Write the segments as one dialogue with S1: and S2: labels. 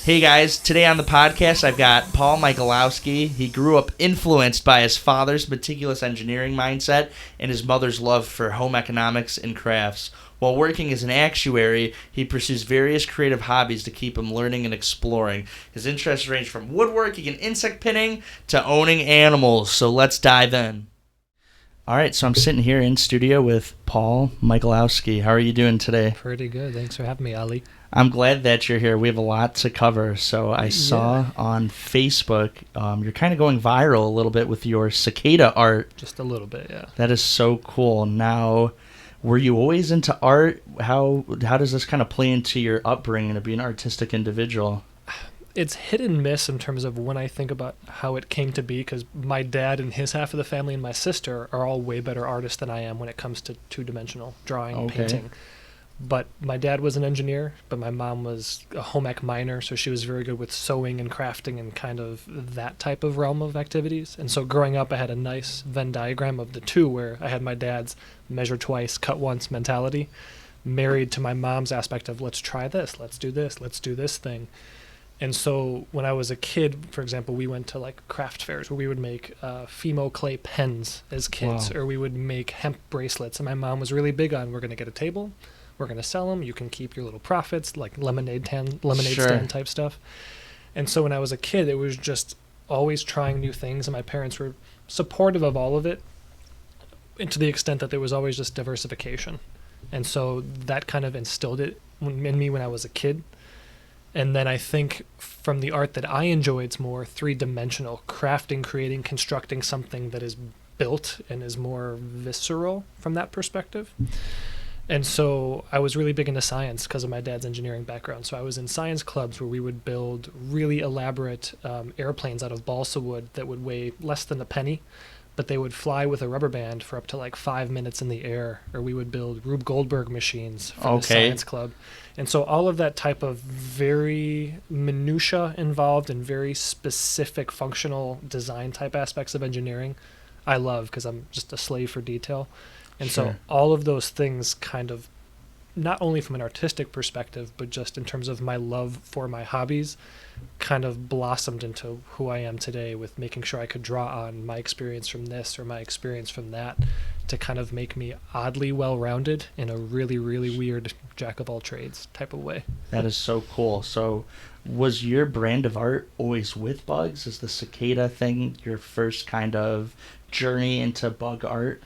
S1: Hey guys, today on the podcast I've got Paul Michaelowski. He grew up influenced by his father's meticulous engineering mindset and his mother's love for home economics and crafts. While working as an actuary, he pursues various creative hobbies to keep him learning and exploring. His interests range from woodworking and insect pinning to owning animals, so let's dive in. All right, so I'm sitting here in studio with Paul Michaelowski. How are you doing today?
S2: Pretty good. Thanks for having me, Ali.
S1: I'm glad that you're here. We have a lot to cover. So I saw on Facebook, you're kind of going viral a little bit with your cicada art.
S2: Just a little bit, yeah.
S1: That is so cool. Now, were you always into art? How does this kind of play into your upbringing to be an artistic individual?
S2: It's hit and miss in terms of when I think about how it came to be, because my dad and his half of the family and my sister are all way better artists than I am when it comes to two-dimensional drawing, painting. But my dad was an engineer, but my mom was a home ec minor, so she was very good with sewing and crafting and kind of that type of realm of activities. And so growing up, I had a nice Venn diagram of the two, where I had my dad's measure twice, cut once mentality, married to my mom's aspect of let's try this, let's do this thing. And so when I was a kid, for example, we went to like craft fairs where we would make Fimo clay pens as kids, or we would make hemp bracelets. And my mom was really big on, we're going to get a table, we're going to sell them, you can keep your little profits, like lemonade stand type stuff. And so when I was a kid, it was just always trying new things, and my parents were supportive of all of it, and to the extent that there was always just diversification. And so that kind of instilled it in me when I was a kid. And then I think from the art that I enjoy, it's more three-dimensional, crafting, creating, constructing something that is built and is more visceral from that perspective. And so I was really big into science because of my dad's engineering background. So I was in science clubs where we would build really elaborate airplanes out of balsa wood that would weigh less than a penny, but they would fly with a rubber band for up to like 5 minutes in the air. Or we would build Rube Goldberg machines for the science club. And so all of that type of very minutia involved and very specific functional design type aspects of engineering, I love because I'm just a slave for detail. And so all of those things kind of, not only from an artistic perspective, but just in terms of my love for my hobbies, kind of blossomed into who I am today, with making sure I could draw on my experience from this or my experience from that to kind of make me oddly well-rounded in a really, really weird jack-of-all-trades type of way.
S1: That is so cool. So was your brand of art always with bugs? Is the cicada thing your first kind of journey into bug art?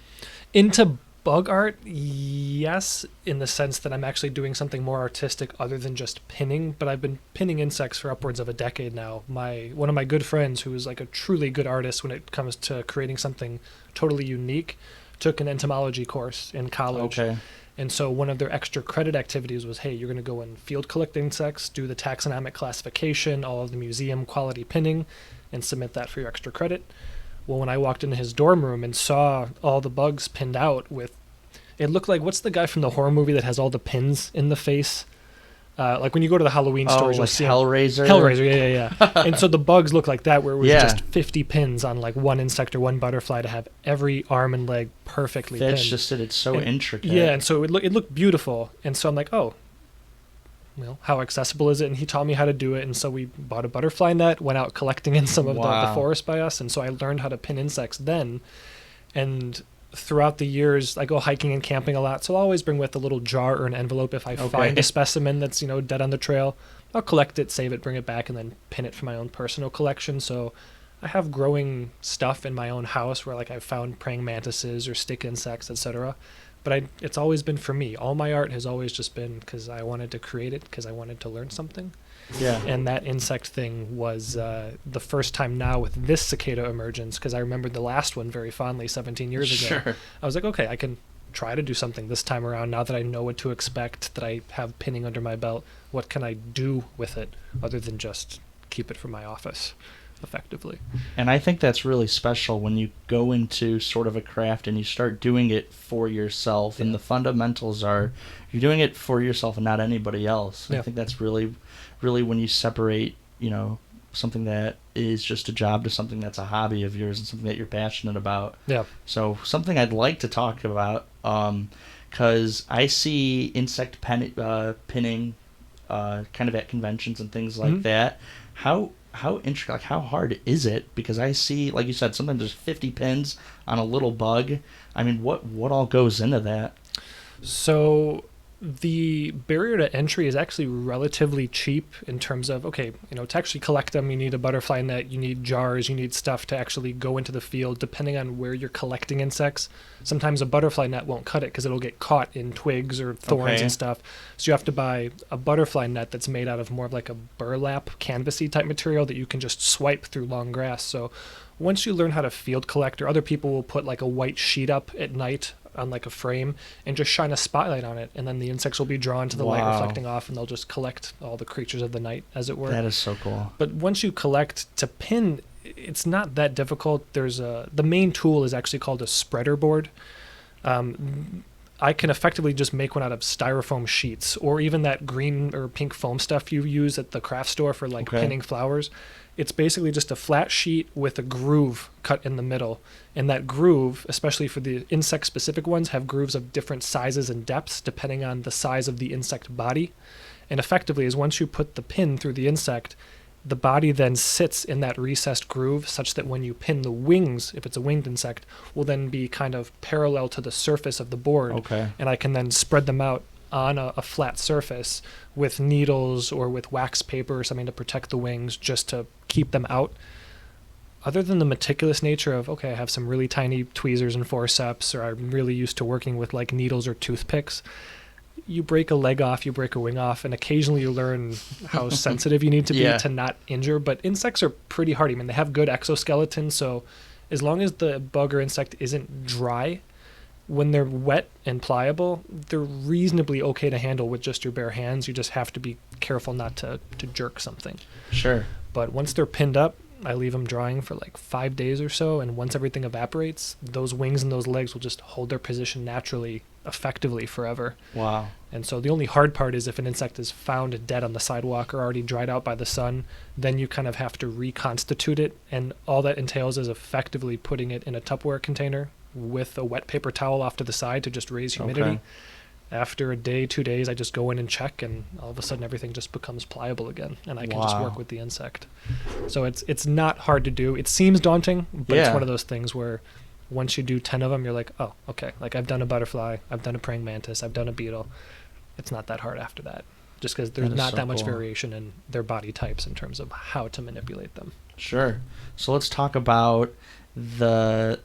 S2: Into bug art, yes, in the sense that I'm actually doing something more artistic other than just pinning, but I've been pinning insects for upwards of a decade now. One of my good friends, who is like a truly good artist when it comes to creating something totally unique, took an entomology course in college. And so one of their extra credit activities was, hey, you're going to go and field collect insects, do the taxonomic classification, all of the museum quality pinning, and submit that for your extra credit. Well, when I walked into his dorm room and saw all the bugs pinned out with, it looked like, what's the guy from the horror movie that has all the pins in the face? Like when you go to the Halloween stores, you'll see
S1: Hellraiser?
S2: Hellraiser, yeah. And so the bugs look like that, where it was just 50 pins on like one insect or one butterfly to have every arm and leg perfectly pinned.
S1: That's just it. It's so intricate.
S2: Yeah, and so it looked beautiful. And so I'm like, oh, well, how accessible is it? And he taught me how to do it. And so we bought a butterfly net, went out collecting in some of the forest by us. And so I learned how to pin insects then. And throughout the years, I go hiking and camping a lot. So I'll always bring with a little jar or an envelope if I find a specimen that's, dead on the trail. I'll collect it, save it, bring it back, and then pin it for my own personal collection. So I have growing stuff in my own house where like I've found praying mantises or stick insects, etc. But it's always been for me. All my art has always just been because I wanted to create it, because I wanted to learn something.
S1: Yeah.
S2: And that insect thing was the first time now with this cicada emergence, because I remembered the last one very fondly 17 years ago.
S1: Sure.
S2: I was like, okay, I can try to do something this time around now that I know what to expect, that I have pinning under my belt. What can I do with it other than just keep it for my office? Effectively.
S1: And I think that's really special when you go into sort of a craft and you start doing it for yourself, and the fundamentals are you're doing it for yourself and not anybody else. I think that's really when you separate, something that is just a job to something that's a hobby of yours and something that you're passionate about. Yeah. So something I'd like to talk about, because I see insect pinning kind of at conventions and things like that. How hard is it? Because I see, like you said, sometimes there's 50 pins on a little bug. I mean, what all goes into that?
S2: So the barrier to entry is actually relatively cheap in terms of, to actually collect them, you need a butterfly net, you need jars, you need stuff to actually go into the field, depending on where you're collecting insects. Sometimes a butterfly net won't cut it because it'll get caught in twigs or thorns and stuff. So you have to buy a butterfly net that's made out of more of like a burlap, canvasy type material that you can just swipe through long grass. So once you learn how to field collect, or other people will put like a white sheet up at night on like a frame and just shine a spotlight on it, and then the insects will be drawn to the light reflecting off, and they'll just collect all the creatures of the night, as it were. That
S1: is so cool.
S2: But once you collect to pin, it's not that difficult. The main tool is actually called a spreader board. I can effectively just make one out of styrofoam sheets, or even that green or pink foam stuff you use at the craft store for pinning flowers. It's basically just a flat sheet with a groove cut in the middle. And that groove, especially for the insect-specific ones, have grooves of different sizes and depths depending on the size of the insect body. And effectively, is once you put the pin through the insect, the body then sits in that recessed groove such that when you pin the wings, if it's a winged insect, will then be kind of parallel to the surface of the board.
S1: Okay.
S2: And I can then spread them out on a flat surface with needles or with wax paper or something to protect the wings, just to keep them out. Other than the meticulous nature of, I have some really tiny tweezers and forceps, or I'm really used to working with like needles or toothpicks, you break a leg off, you break a wing off, and occasionally you learn how sensitive you need to be to not injure. But insects are pretty hardy. I mean, they have good exoskeletons, so as long as the bug or insect isn't dry, when they're wet and pliable, they're reasonably okay to handle with just your bare hands. You just have to be careful not to jerk something.
S1: Sure.
S2: But once they're pinned up, I leave them drying for like 5 days or so, and once everything evaporates, those wings and those legs will just hold their position naturally, effectively forever.
S1: Wow.
S2: And so the only hard part is if an insect is found dead on the sidewalk or already dried out by the sun, then you kind of have to reconstitute it, and all that entails is effectively putting it in a Tupperware container with a wet paper towel off to the side to just raise humidity.
S1: Okay.
S2: After a day, 2 days, I just go in and check, and all of a sudden everything just becomes pliable again, and I can just work with the insect. So it's not hard to do. It seems daunting, but it's one of those things where once you do 10 of them, you're like, oh, okay. Like, I've done a butterfly, I've done a praying mantis, I've done a beetle. It's not that hard after that, just because there's not that much variation in their body types in terms of how to manipulate them.
S1: Sure. So let's talk about the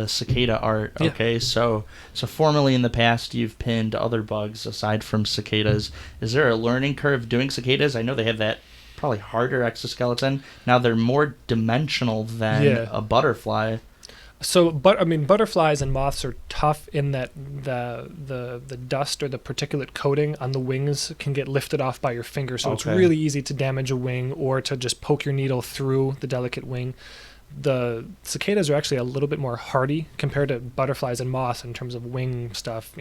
S1: cicada art. Okay, so formerly in the past you've pinned other bugs aside from cicadas. Is there a learning curve doing cicadas? I know they have that probably harder exoskeleton. Now they're more dimensional than a butterfly.
S2: So, butterflies and moths are tough in that the dust or the particulate coating on the wings can get lifted off by your finger, so it's really easy to damage a wing or to just poke your needle through the delicate wing. The cicadas are actually a little bit more hardy compared to butterflies and moths in terms of wing stuff.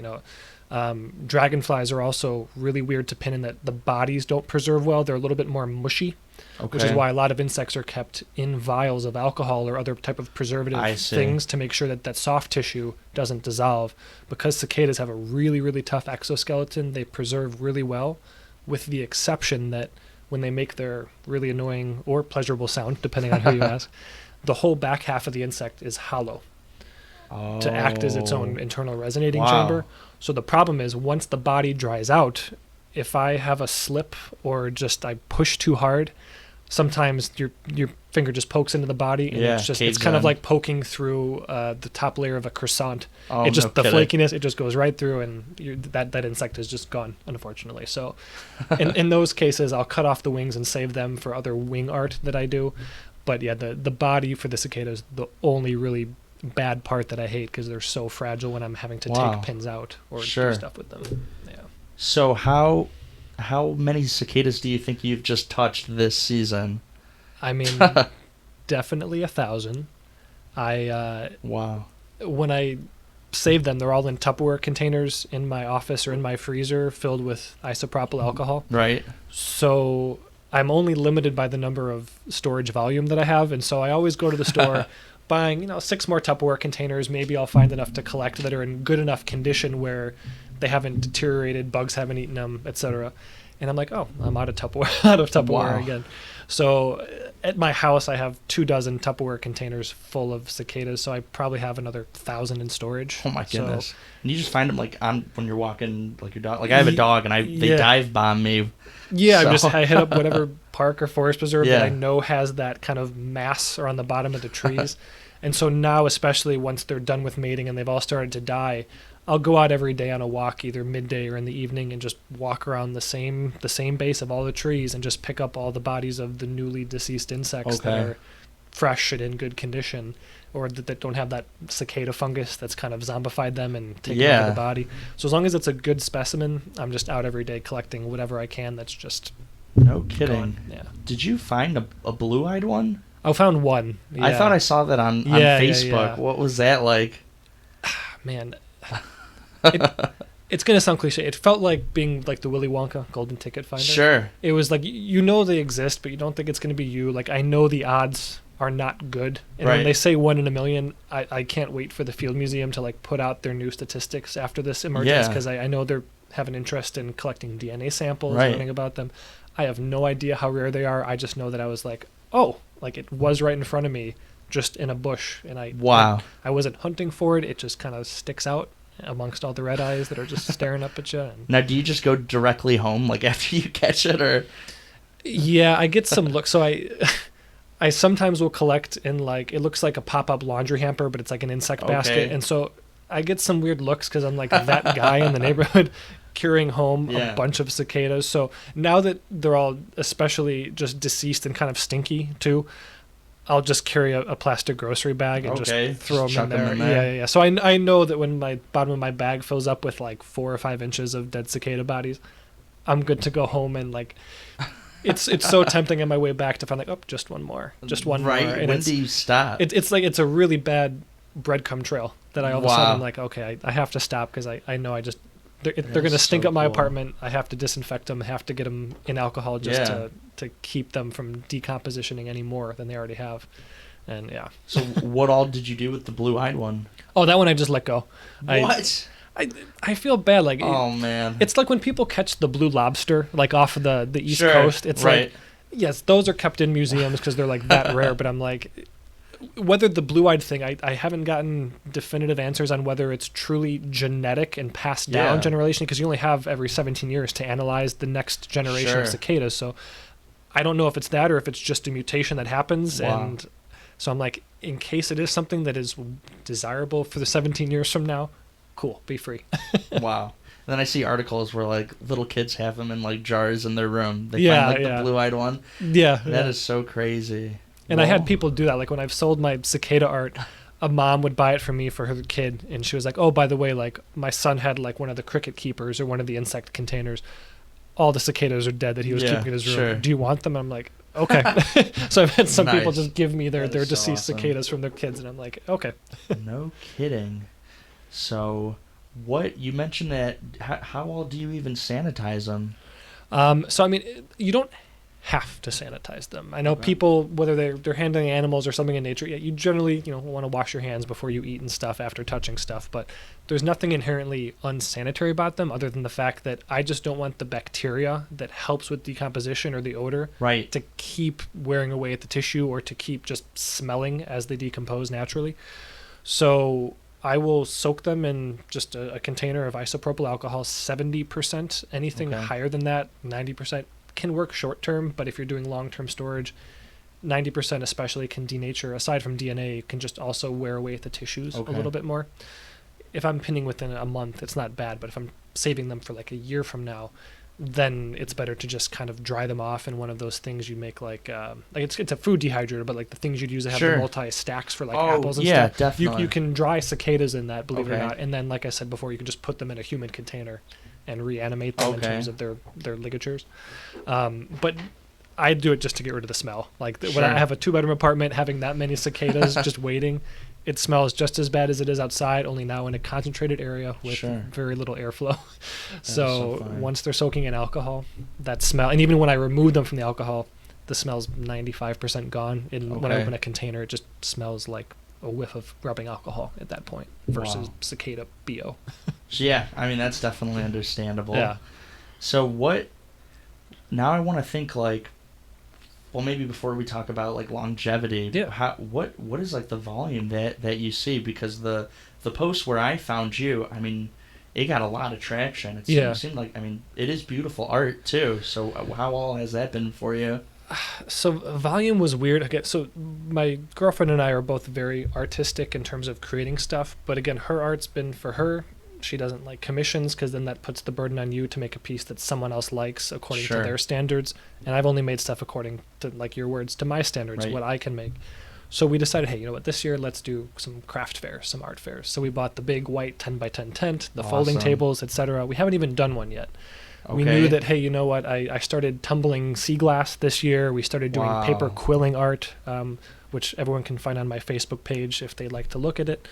S2: Dragonflies are also really weird to pin in that the bodies don't preserve well. They're a little bit more mushy, which is why a lot of insects are kept in vials of alcohol or other type of preservative things to make sure that soft tissue doesn't dissolve. Because cicadas have a really, really tough exoskeleton, they preserve really well, with the exception that when they make their really annoying or pleasurable sound, depending on who you ask, the whole back half of the insect is hollow to act as its own internal resonating chamber. So the problem is, once the body dries out, if I have a slip or just I push too hard, sometimes your finger just pokes into the body, and it's kind of like poking through the top layer of a croissant. The flakiness, it just goes right through, and that insect is just gone, unfortunately. So in those cases, I'll cut off the wings and save them for other wing art that I do. But the body for the cicada is the only really bad part that I hate, because they're so fragile when I'm having to take pins out or do stuff with them. Yeah.
S1: So how many cicadas do you think you've just touched this season?
S2: I mean, definitely 1,000. When I save them, they're all in Tupperware containers in my office or in my freezer filled with isopropyl alcohol.
S1: Right.
S2: So I'm only limited by the number of storage volume that I have, and so I always go to the store buying 6 more Tupperware containers. Maybe I'll find enough to collect that are in good enough condition where they haven't deteriorated, bugs haven't eaten them, etc. And I'm like, oh, I'm out of Tupperware again. So at my house, I have 24 Tupperware containers full of cicadas. So I probably have another 1,000 in storage.
S1: Oh my goodness! So, and you just find them like on when you're walking, like your dog. Like I have a dog, and they dive bomb me.
S2: Yeah, so. I hit up whatever park or forest preserve that I know has that kind of mass around the bottom of the trees. And so now, especially once they're done with mating and they've all started to die, I'll go out every day on a walk, either midday or in the evening, and just walk around the same base of all the trees and just pick up all the bodies of the newly deceased insects that are fresh and in good condition, or that don't have that cicada fungus that's kind of zombified them and taken over the body. So as long as it's a good specimen, I'm just out every day collecting whatever I can that's just
S1: no kidding.
S2: Gone. Yeah. Did
S1: you find a blue-eyed one?
S2: I found one. Yeah.
S1: I thought I saw that on Facebook. Yeah. What was that like?
S2: Man, it's going to sound cliche. It felt like being like the Willy Wonka golden ticket finder.
S1: Sure.
S2: It was like, you know they exist, but you don't think it's going to be you. Like, I know the odds are not good. And when they say 1 in a million, I can't wait for the Field Museum to like put out their new statistics after this emergence, because I know they're have an interest in collecting DNA samples, learning about them. I have no idea how rare they are. I just know that I was like, oh, like it was right in front of me, just in a bush, and I wasn't hunting for it. It just kind of sticks out amongst all the red eyes that are just staring up at you.
S1: Now, do you just go directly home, like after you catch it, or?
S2: Yeah, I get some looks. So I sometimes will collect in like, it looks like a pop-up laundry hamper, but it's like an insect basket, and so I get some weird looks because I'm like that guy in the neighborhood carrying home a bunch of cicadas. So now that they're all especially just deceased and kind of stinky too, I'll just carry a plastic grocery bag and just throw them in there. Yeah. So I know that when my bottom of my bag fills up with like 4 or 5 inches of dead cicada bodies, I'm good to go home, and like it's so tempting on my way back to find like, oh, just one more.
S1: Right. And when do you stop?
S2: It's like it's a really bad breadcrumb trail that I all of a sudden I'm like, okay, I have to stop because I know they're going to stink up my apartment. I have to disinfect them, have to get them in alcohol just to keep them from decompositioning any more than they already have. And
S1: So what all did you do with the blue-eyed one?
S2: Oh, that one I just let go.
S1: What?
S2: I feel bad. Like,
S1: oh, man.
S2: It's like when people catch the blue lobster, like off of the East Coast. It's like, yes, those are kept in museums because they're like that rare. But I'm like, whether the blue-eyed thing, I haven't gotten definitive answers on whether it's truly genetic and passed down generation, because you only have every 17 years to analyze the next generation of cicadas. So I don't know if it's that or if it's just a mutation that happens. And so I'm like, in case it is something that is desirable for the 17 years from now, cool, be free.
S1: Wow. And then I see articles where like little kids have them in like jars in their room. They find like the blue-eyed one.
S2: Yeah.
S1: That is so crazy.
S2: And I had people do that. Like when I've sold my cicada art, a mom would buy it for me for her kid, and she was like, oh, by the way, like my son had like one of the cricket keepers or one of the insect containers. All the cicadas are dead that he was keeping in his room. Sure. Do you want them? I'm like, okay. So I've had some people just give me their deceased cicadas from their kids, and I'm like, okay.
S1: No kidding. So what, you mentioned that, how well do you even sanitize them?
S2: So I mean, you don't have to sanitize them. I know people, whether they're handling animals or something in nature, you generally want to wash your hands before you eat and stuff after touching stuff, but there's nothing inherently unsanitary about them other than the fact that I just don't want the bacteria that helps with decomposition or the odor to keep wearing away at the tissue or to keep just smelling as they decompose naturally. So I will soak them in just a container of isopropyl alcohol, 70%. Anything higher than that, 90%. Can work short term, but if you're doing long term storage, 90% especially can denature. Aside from DNA, can just also wear away at the tissues a little bit more. If I'm pinning within a month, it's not bad, but if I'm saving them for like a year from now, then it's better to just kind of dry them off in one of those things you make like it's a food dehydrator, but like the things you'd use to have the multi stacks for like apples and stuff.
S1: Definitely.
S2: You can dry cicadas in that, believe it or not, and then like I said before, you can just put them in a humid container and reanimate them in terms of their ligatures. But I do it just to get rid of the smell. Like when I have a 2-bedroom apartment, having that many cicadas just waiting, it smells just as bad as it is outside, only now in a concentrated area with very little airflow. So once they're soaking in alcohol, that smell, and even when I remove them from the alcohol, the smell's 95% gone. And when I open a container, it just smells like a whiff of rubbing alcohol at that point versus cicada BO.
S1: So I mean, that's definitely understandable.
S2: Yeah.
S1: So what now I want to think like, well, maybe before we talk about like longevity, what is like the volume that you see? Because the post where I found you, I mean, it got a lot of traction. It seemed like, I mean, it is beautiful art too. So how all has that been for you?
S2: So volume was weird. Again, so my girlfriend and I are both very artistic in terms of creating stuff. But again, her art's been for her. She doesn't like commissions because then that puts the burden on you to make a piece that someone else likes according to their standards. And I've only made stuff according to, like your words, to my standards, what I can make. So we decided, hey, you know what, this year let's do some craft fairs, some art fairs. So we bought the big white 10 by 10 tent, the folding tables, etc. We haven't even done one yet. Okay. We knew that, hey, you know what, I started tumbling sea glass this year. We started doing paper quilling art, which everyone can find on my Facebook page if they'd like to look at it.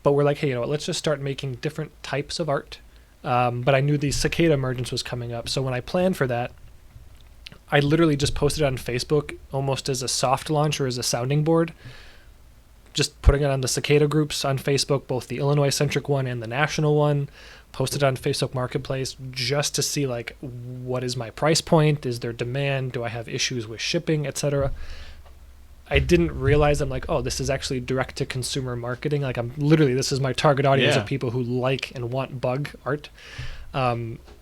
S2: But we're like, hey, you know what, let's just start making different types of art. But I knew the Cicada emergence was coming up. So when I planned for that, I literally just posted it on Facebook almost as a soft launch or as a sounding board. Just putting it on the Cicada groups on Facebook, both the Illinois-centric one and the national one. Posted on Facebook Marketplace just to see, like, what is my price point? Is there demand? Do I have issues with shipping, etc.? I didn't realize, I'm like, oh, this is actually direct-to-consumer marketing. Like, this is my target audience of people who like and want bug art.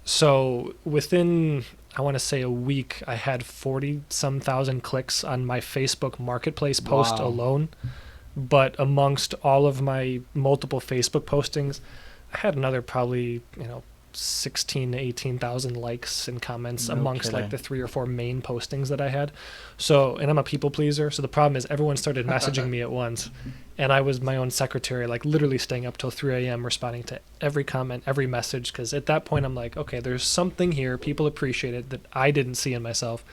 S2: So within, I want to say a week, I had 40-some thousand clicks on my Facebook Marketplace post alone. But amongst all of my multiple Facebook postings, I had another probably, 16 to 18,000 likes and comments amongst like the 3 or 4 main postings that I had. So, and I'm a people pleaser. So the problem is everyone started messaging me at once, and I was my own secretary, like literally staying up till 3 a.m. responding to every comment, every message. Cause at that point I'm like, okay, there's something here. People appreciate it that I didn't see in myself.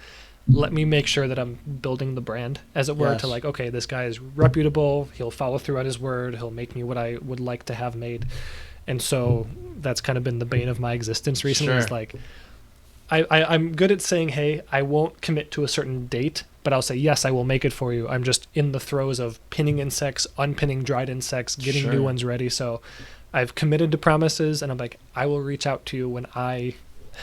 S2: Let me make sure that I'm building the brand, as it were, to like, okay, this guy is reputable. He'll follow through on his word. He'll make me what I would like to have made. And so that's kind of been the bane of my existence recently. It's like, I'm good at saying, hey, I won't commit to a certain date, but I'll say, yes, I will make it for you. I'm just in the throes of pinning insects, unpinning dried insects, getting new ones ready. So I've committed to promises, and I'm like, I will reach out to you when I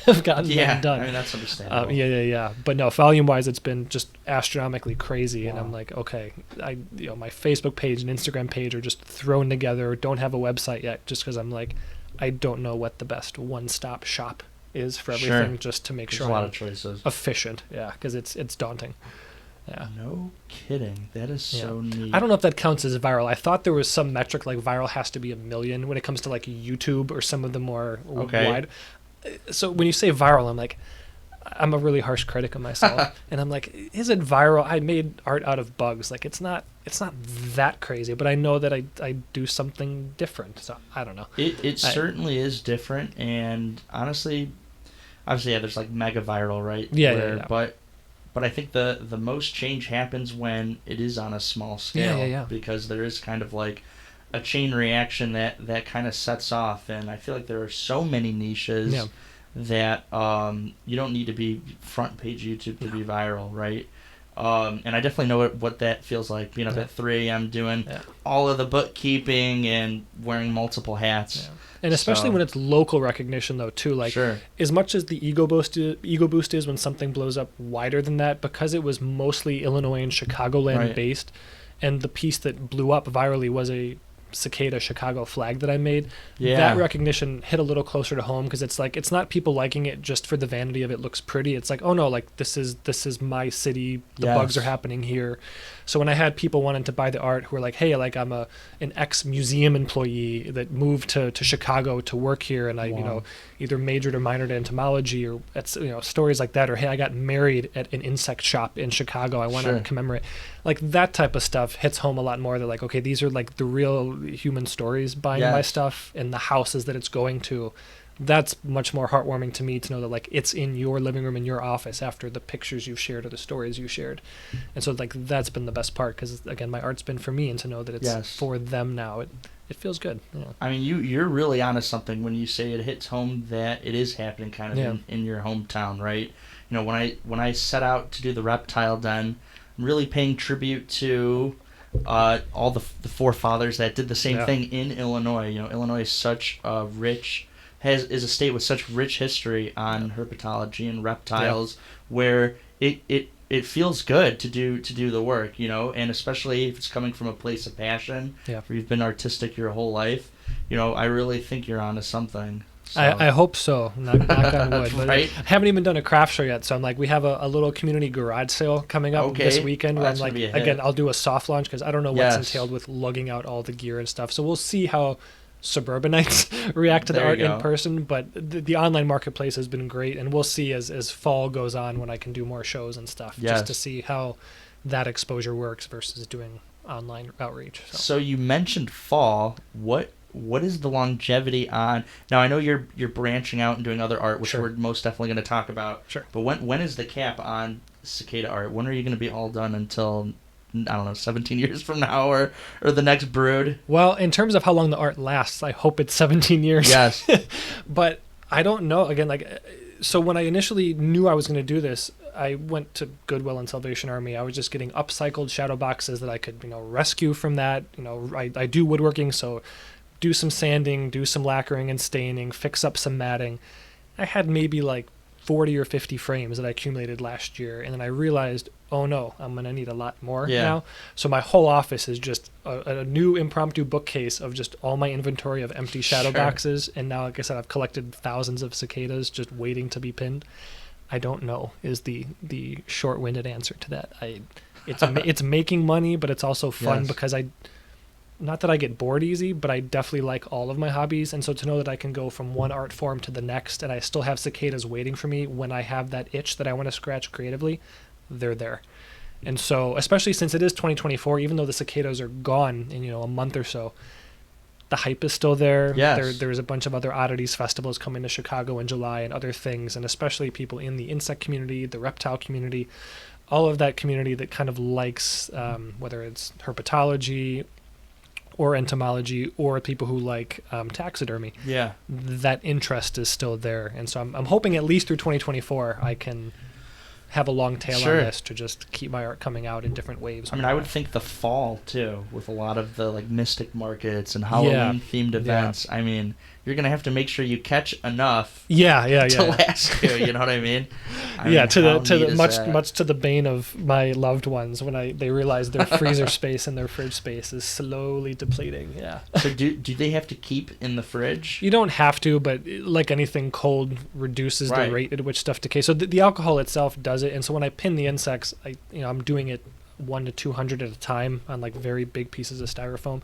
S2: have gotten them done.
S1: I mean, that's understandable.
S2: But no, volume-wise, it's been just astronomically crazy, and I'm like, okay, my Facebook page and Instagram page are just thrown together. Don't have a website yet, just because I'm like, I don't know what the best one-stop shop is for everything, just to make sure
S1: a lot
S2: I'm
S1: of choices.
S2: Efficient. Yeah, because it's daunting. Yeah.
S1: No kidding. That is so neat.
S2: I don't know if that counts as viral. I thought there was some metric like viral has to be 1 million when it comes to like YouTube or some of the more wide. So when you say viral, I'm like, I'm a really harsh critic of myself, and I'm like, is it viral? I made art out of bugs. Like it's not that crazy, but I know that I do something different. So I don't know.
S1: It certainly is different, and honestly, obviously, there's like mega viral, right?
S2: Yeah.
S1: But I think the most change happens when it is on a small scale, because there is kind of like a chain reaction that kind of sets off, and I feel like there are so many niches that you don't need to be front page YouTube to be viral, right? And I definitely know what that feels like, being up at 3 a.m. doing all of the bookkeeping and wearing multiple hats.
S2: And especially when it's local recognition, though, too. Like, as much as the ego boost is when something blows up wider than that, because it was mostly Illinois and Chicagoland based, and the piece that blew up virally was a Cicada Chicago flag that I made. That recognition hit a little closer to home, because it's like, it's not people liking it just for the vanity of it looks pretty. It's like, oh no, like this is my city. The bugs are happening here. So when I had people wanting to buy the art who were like, hey, like I'm an ex-museum employee that moved to Chicago to work here, and I either majored or minored in entomology, or stories like that, or hey, I got married at an insect shop in Chicago, I want to commemorate. Like that type of stuff hits home a lot more. They're like, okay, these are like the real human stories behind my stuff and the houses that it's going to. That's much more heartwarming to me to know that like it's in your living room, in your office, after the pictures you've shared or the stories you shared. And so like that's been the best part, because again, my art's been for me, and to know that it's for them now, it feels good.
S1: I mean, you're really onto something when you say it hits home that it is happening kind of in your hometown, right? When I set out to do the Reptile Den, I'm really paying tribute to all the forefathers that did the same thing in Illinois. Illinois is such a rich is a state with such rich history on herpetology and reptiles, where it feels good to do the work, and especially if it's coming from a place of passion, where you've been artistic your whole life, I really think you're onto something. So.
S2: I hope so. Knock on wood. But
S1: right?
S2: I haven't even done a craft show yet, so I'm like, we have a little community garage sale coming up this weekend. Where I'm like, again, I'll do a soft launch because I don't know what's entailed with lugging out all the gear and stuff. So we'll see how suburbanites react to the art in person. But the online marketplace has been great, and we'll see as fall goes on when I can do more shows and stuff, just to see how that exposure works versus doing online outreach.
S1: So you mentioned fall. What is the longevity on? Now I know you're branching out and doing other art, which we're most definitely going to talk about.
S2: Sure.
S1: But when is the cap on cicada art? When are you going to be all done until, I don't know, 17 years from now or the next brood?
S2: Well, in terms of how long the art lasts, I hope it's 17 years.
S1: Yes.
S2: But I don't know. Again, so when I initially knew I was going to do this, I went to Goodwill and Salvation Army. I was just getting upcycled shadow boxes that I could, rescue from that. I do woodworking, so do some sanding, do some lacquering and staining, fix up some matting. I had maybe like 40 or 50 frames that I accumulated last year, and then I realized, oh no, I'm going to need a lot more now. So my whole office is just a new impromptu bookcase of just all my inventory of empty shadow boxes, and now, like I said, I've collected thousands of cicadas just waiting to be pinned. I don't know is the short-winded answer to that. It's making money, but it's also fun because not that I get bored easy, but I definitely like all of my hobbies. And so to know that I can go from one art form to the next, and I still have cicadas waiting for me when I have that itch that I want to scratch creatively, they're there. And so, especially since it is 2024, even though the cicadas are gone in, a month or so, the hype is still there.
S1: Yes.
S2: There's a bunch of other oddities festivals coming to Chicago in July and other things, and especially people in the insect community, the reptile community, all of that community that kind of likes, whether it's herpetology or entomology, or people who like taxidermy.
S1: Yeah.
S2: That interest is still there. And so I'm hoping at least through 2024 I can have a long tail on this to just keep my art coming out in different waves.
S1: I mean, I would think the fall, too, with a lot of the mystic markets and Halloween-themed events. I mean, you're going to have to make sure you catch enough to last you, you know what I mean? Much to the bane of my loved ones when they realize their freezer space and their fridge space is slowly depleting. Yeah. So do they have to keep in the fridge?
S2: You don't have to, but like anything, cold reduces the rate at which stuff decays. So the alcohol itself does it, and so when I pin the insects, I'm doing it 1 to 200 at a time on like very big pieces of styrofoam.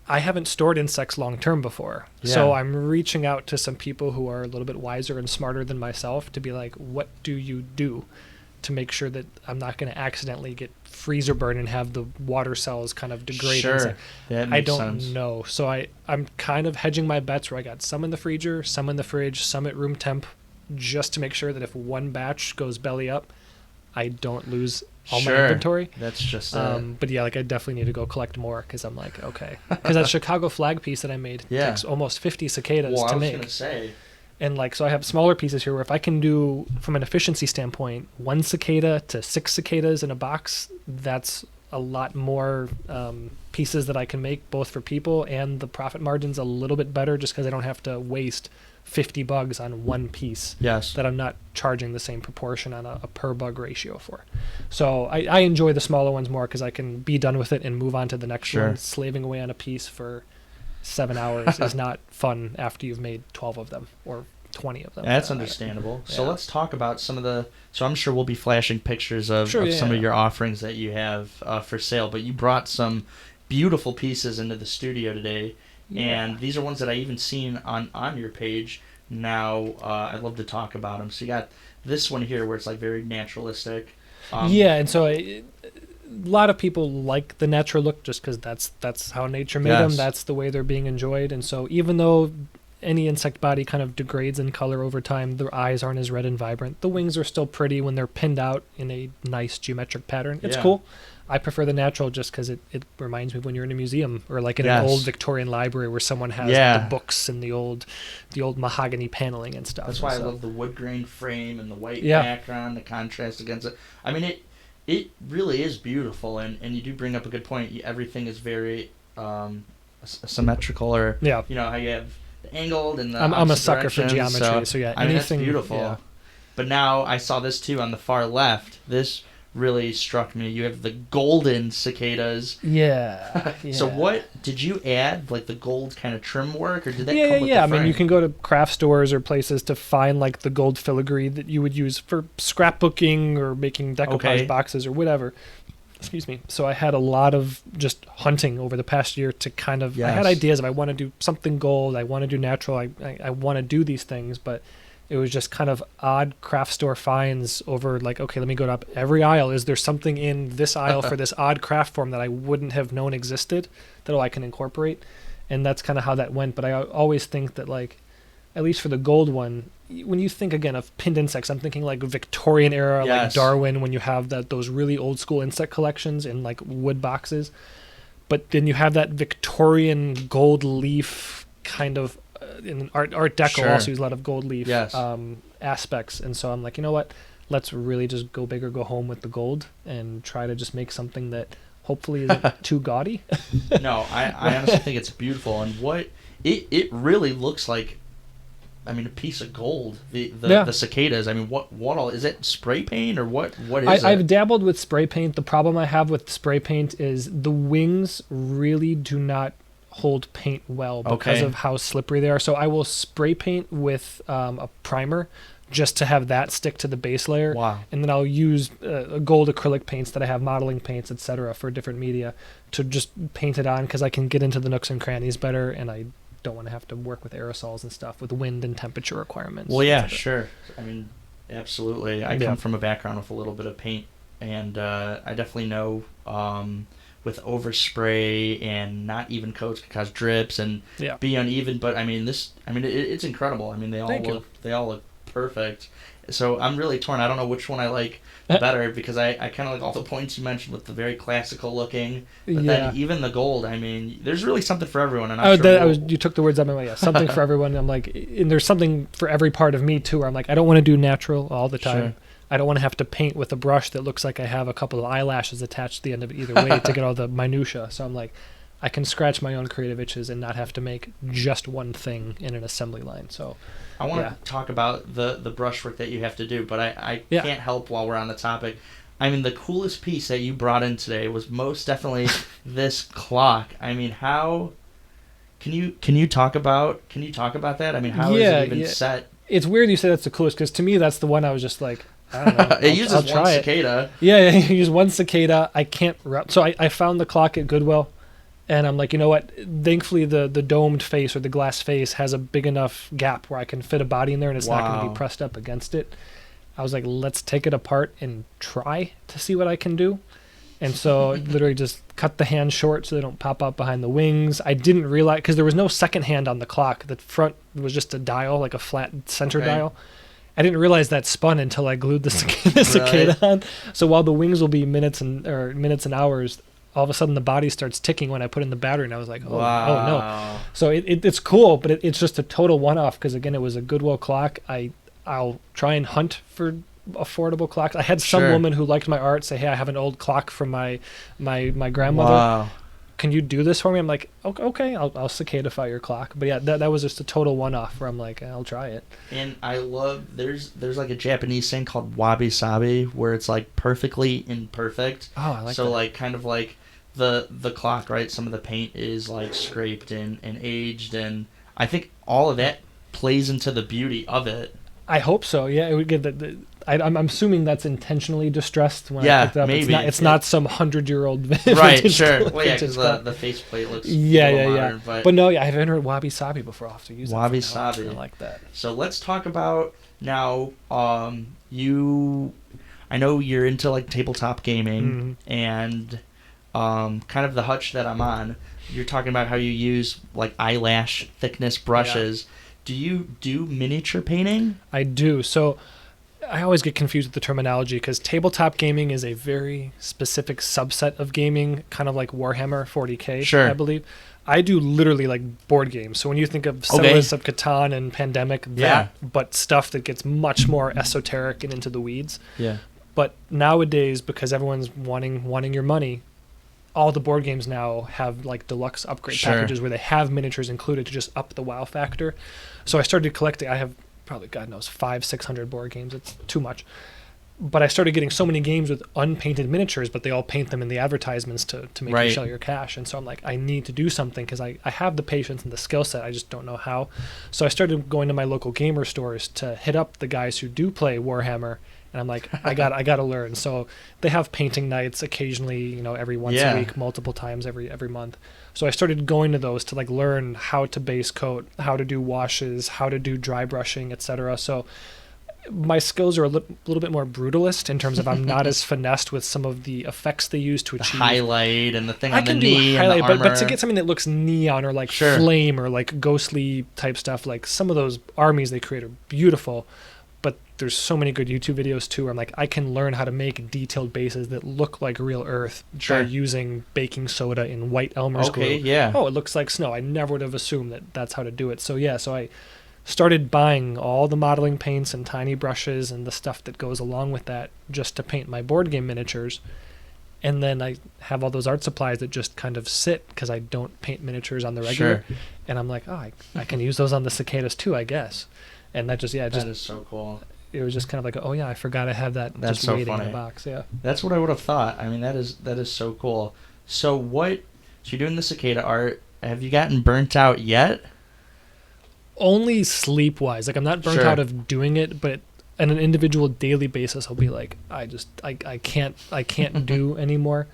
S2: I haven't stored insects long term before. So I'm reaching out to some people who are a little bit wiser and smarter than myself to be like, what do you do to make sure that I'm not going to accidentally get freezer burn and have the water cells kind of degrade?
S1: Sure.
S2: I don't know. So I'm kind of hedging my bets where I got some in the freezer, some in the fridge, some at room temp, just to make sure that if one batch goes belly up, I don't lose all my inventory.
S1: That's just
S2: but yeah, I definitely need to go collect more because I'm like, okay. Because that Chicago flag piece that I made takes almost 50 cicadas to make.
S1: I was going to say.
S2: And so I have smaller pieces here where if I can do, from an efficiency standpoint, 1 cicada to 6 cicadas in a box, that's a lot more pieces that I can make both for people, and the profit margin's a little bit better just because I don't have to waste 50 bugs on one piece that I'm not charging the same proportion on a per bug ratio for. So I enjoy the smaller ones more because I can be done with it and move on to the next one. Slaving away on a piece for 7 hours is not fun after you've made 12 of them or 20 of them.
S1: That's understandable. So let's talk about some of the... So I'm sure we'll be flashing pictures of some of your offerings that you have for sale, but you brought some beautiful pieces into the studio today. And these are ones that I even seen on your page. Now, I'd love to talk about them. So you got this one here where it's like very naturalistic.
S2: And so a lot of people like the natural look just because that's how nature made them. That's the way they're being enjoyed. And so even though any insect body kind of degrades in color over time, their eyes aren't as red and vibrant. The wings are still pretty when they're pinned out in a nice geometric pattern. It's cool. I prefer the natural just because it reminds me of when you're in a museum or like in an old Victorian library where someone has the books and the old mahogany paneling and stuff.
S1: That's why I love the wood grain frame and the white background, the contrast against it. I mean, it really is beautiful, and you do bring up a good point. Everything is very symmetrical, or how you have angled and the
S2: I'm a sucker
S1: opposite
S2: for
S1: directions,
S2: geometry, so yeah,
S1: I mean, that's
S2: anything
S1: beautiful.
S2: Yeah.
S1: But now I saw this too on the far left. This really struck me. You have the golden cicadas.
S2: Yeah.
S1: So what did you add, like the gold kind of trim work, or did that
S2: Yeah,
S1: come with the
S2: I
S1: frame?
S2: mean, you can go to craft stores or places to find like the gold filigree that you would use for scrapbooking or making decoupage boxes or whatever. Excuse me. So I had a lot of just hunting over the past year to kind of. I had ideas of I want to do something gold. I want to do natural. I want to do these things, but it was just kind of odd craft store finds over like, okay, let me go up every aisle. Is there something in this aisle for this odd craft form that I wouldn't have known existed that I can incorporate? And that's kind of how that went. But I always think that, like, at least for the gold one, when you think again of pinned insects, I'm thinking like Victorian era, like Darwin, when you have those really old school insect collections in like wood boxes. But then you have that Victorian gold leaf kind of in Art Deco also use a lot of gold leaf aspects. And so I'm like, you know what? Let's really just go big or go home with the gold and try to just make something that hopefully isn't too gaudy.
S1: No, I honestly think it's beautiful. And what it really looks like, I mean, a piece of gold. The cicadas. I mean, what all is it? Spray paint or what is it?
S2: I've dabbled with spray paint. The problem I have with spray paint is the wings really do not hold paint well because of how slippery they are. So I will spray paint with a primer just to have that stick to the base layer.
S1: Wow. And
S2: then I'll use gold acrylic paints that I have, modeling paints, etc., for different media to just paint it on because I can get into the nooks and crannies better, and I don't want to have to work with aerosols and stuff with wind and temperature requirements.
S1: Well, yeah, sure. I mean, absolutely. I come from a background with a little bit of paint, and I definitely know with overspray and not even coats can cause drips and be uneven. But I mean, it's incredible. I mean, they all look perfect. So I'm really torn. I don't know which one I like better because I kind of like all the points you mentioned with the very classical looking, but then even the gold. I mean, there's really something for everyone. And
S2: you took the words out of my mouth. Yeah, something for everyone. I'm like, and there's something for every part of me too. Where I'm like, I don't want to do natural all the time. Sure. I don't want to have to paint with a brush that looks like I have a couple of eyelashes attached to the end of it either way to get all the minutia. So I'm like, I can scratch my own creative itches and not have to make just one thing in an assembly line. So
S1: I want to talk about the brushwork that you have to do, but I can't help while we're on the topic. I mean, the coolest piece that you brought in today was most definitely this clock. I mean, how can you talk about that? I mean, how is it even set?
S2: It's weird you say that's the coolest because to me that's the one I was just like, I don't know.
S1: It uses one cicada.
S2: Yeah, you use one cicada. I can't. So I found the clock at Goodwill, and I'm like, you know what? Thankfully, the domed face or the glass face has a big enough gap where I can fit a body in there, and it's not going to be pressed up against it. I was like, let's take it apart and try to see what I can do. And so literally just cut the hand short so they don't pop up behind the wings. I didn't realize, because there was no second hand on the clock. The front was just a dial, like a flat center dial. I didn't realize that spun until I glued the cicada on. So while the wings will be minutes and hours, all of a sudden the body starts ticking when I put in the battery, and I was like, oh no. So it's cool, but it's just a total one-off because, again, it was a Goodwill clock. I'll try and hunt for affordable clocks. I had some woman who liked my art say, hey, I have an old clock from my grandmother. Wow. Can you do this for me? I'm like, okay, I'll cicadify your clock. But yeah, that was just a total one-off where I'm like, I'll try it.
S1: And I love, there's like a Japanese saying called wabi-sabi where it's like perfectly imperfect.
S2: Oh, I like that.
S1: So like kind of like the clock, right? Some of the paint is like scraped and aged, and I think all of that plays into the beauty of it.
S2: I hope so. Yeah, it would get I'm assuming that's intentionally distressed when I picked it up.
S1: Maybe.
S2: It's not some 100-year-old
S1: right, sure. Well, yeah, because the faceplate looks modern.
S2: But no, I haven't heard wabi-sabi before. I'll have to use
S1: wabi-sabi.
S2: I like that.
S1: So let's talk about now, I know you're into like tabletop gaming and kind of the hutch that I'm on. You're talking about how you use like eyelash thickness brushes. Yeah. Do you do miniature painting?
S2: I do. So I always get confused with the terminology because tabletop gaming is a very specific subset of gaming, kind of like Warhammer 40K, I believe. I do literally like board games. So when you think of Settlers of Catan and Pandemic, but stuff that gets much more esoteric and into the weeds.
S1: Yeah.
S2: But nowadays, because everyone's wanting your money, all the board games now have like deluxe upgrade packages where they have miniatures included to just up the wow factor. So I started collecting. I have probably, God knows, 500-600 board games. It's too much. But I started getting so many games with unpainted miniatures, but they all paint them in the advertisements to make you shell your cash. And so I'm like, I need to do something because I have the patience and the skill set. I just don't know how. So I started going to my local gamer stores to hit up the guys who do play Warhammer. And I'm like, I got to learn. So they have painting nights occasionally, you know, every once a week, multiple times every month. So I started going to those to like learn how to base coat, how to do washes, how to do dry brushing, etc. So my skills are a little bit more brutalist in terms of I'm not as finessed with some of the effects they use to achieve.
S1: The highlight and the thing on the knee.
S2: I can do highlight,
S1: and the
S2: but to get something that looks neon or like flame or like ghostly type stuff, like some of those armies they create are beautiful, but there's so many good YouTube videos too where I'm like, I can learn how to make detailed bases that look like real earth by using baking soda in white Elmer's glue. Oh, it looks like snow. I never would have assumed that that's how to do it. So I started buying all the modeling paints and tiny brushes and the stuff that goes along with that just to paint my board game miniatures. And then I have all those art supplies that just kind of sit because I don't paint miniatures on the regular. And I'm like, oh, I can use those on the cicadas too, I guess. And that just, that
S1: is so cool.
S2: It was just kind of like, oh yeah, I forgot I have that just so waiting in the box. Yeah.
S1: That's what I would have thought. I mean, that is so cool. So you're doing the cicada art. Have you gotten burnt out yet?
S2: Only sleep-wise. Like, I'm not burnt out of doing it, but on an individual daily basis, I'll be like, I can't do anymore.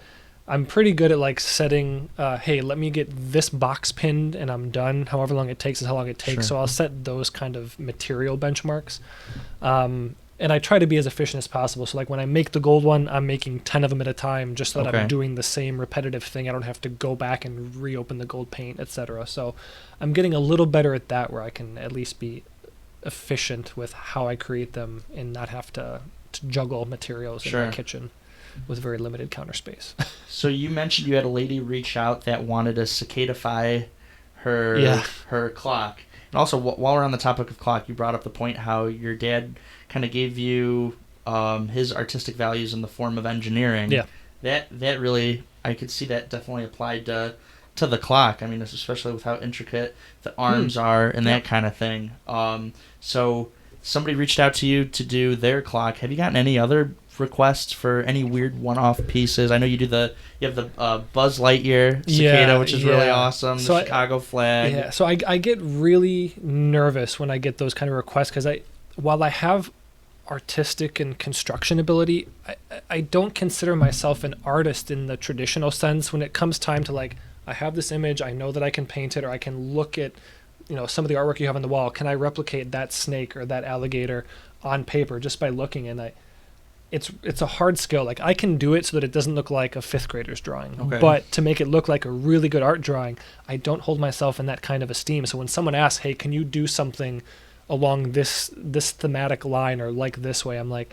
S2: I'm pretty good at like setting, hey, let me get this box pinned and I'm done. However long it takes is how long it takes. So I'll set those kind of material benchmarks. And I try to be as efficient as possible. So like when I make the gold one, I'm making 10 of them at a time just so that I'm doing the same repetitive thing. I don't have to go back and reopen the gold paint, etc. So I'm getting a little better at that where I can at least be efficient with how I create them and not have to juggle materials in my kitchen with very limited counter space.
S1: So you mentioned you had a lady reach out that wanted to cicadify her clock. And also, while we're on the topic of clock, you brought up the point how your dad kind of gave you his artistic values in the form of engineering. Yeah. That really, I could see that definitely applied to the clock. I mean, especially with how intricate the arms are and that kind of thing. So somebody reached out to you to do their clock. Have you gotten any other requests for any weird one-off pieces? I know you have the Buzz Lightyear cicada, which is really awesome. The Chicago flag. Yeah,
S2: so I get really nervous when I get those kind of requests because while I have artistic and construction ability, I don't consider myself an artist in the traditional sense. When it comes time to like, I have this image, I know that I can paint it, or I can look at, some of the artwork you have on the wall. Can I replicate that snake or that alligator on paper just by looking? And it's a hard skill. Like I can do it so that it doesn't look like a fifth grader's drawing. Okay. But to make it look like a really good art drawing, I don't hold myself in that kind of esteem. So when someone asks, hey, can you do something along this thematic line or like this way, I'm like,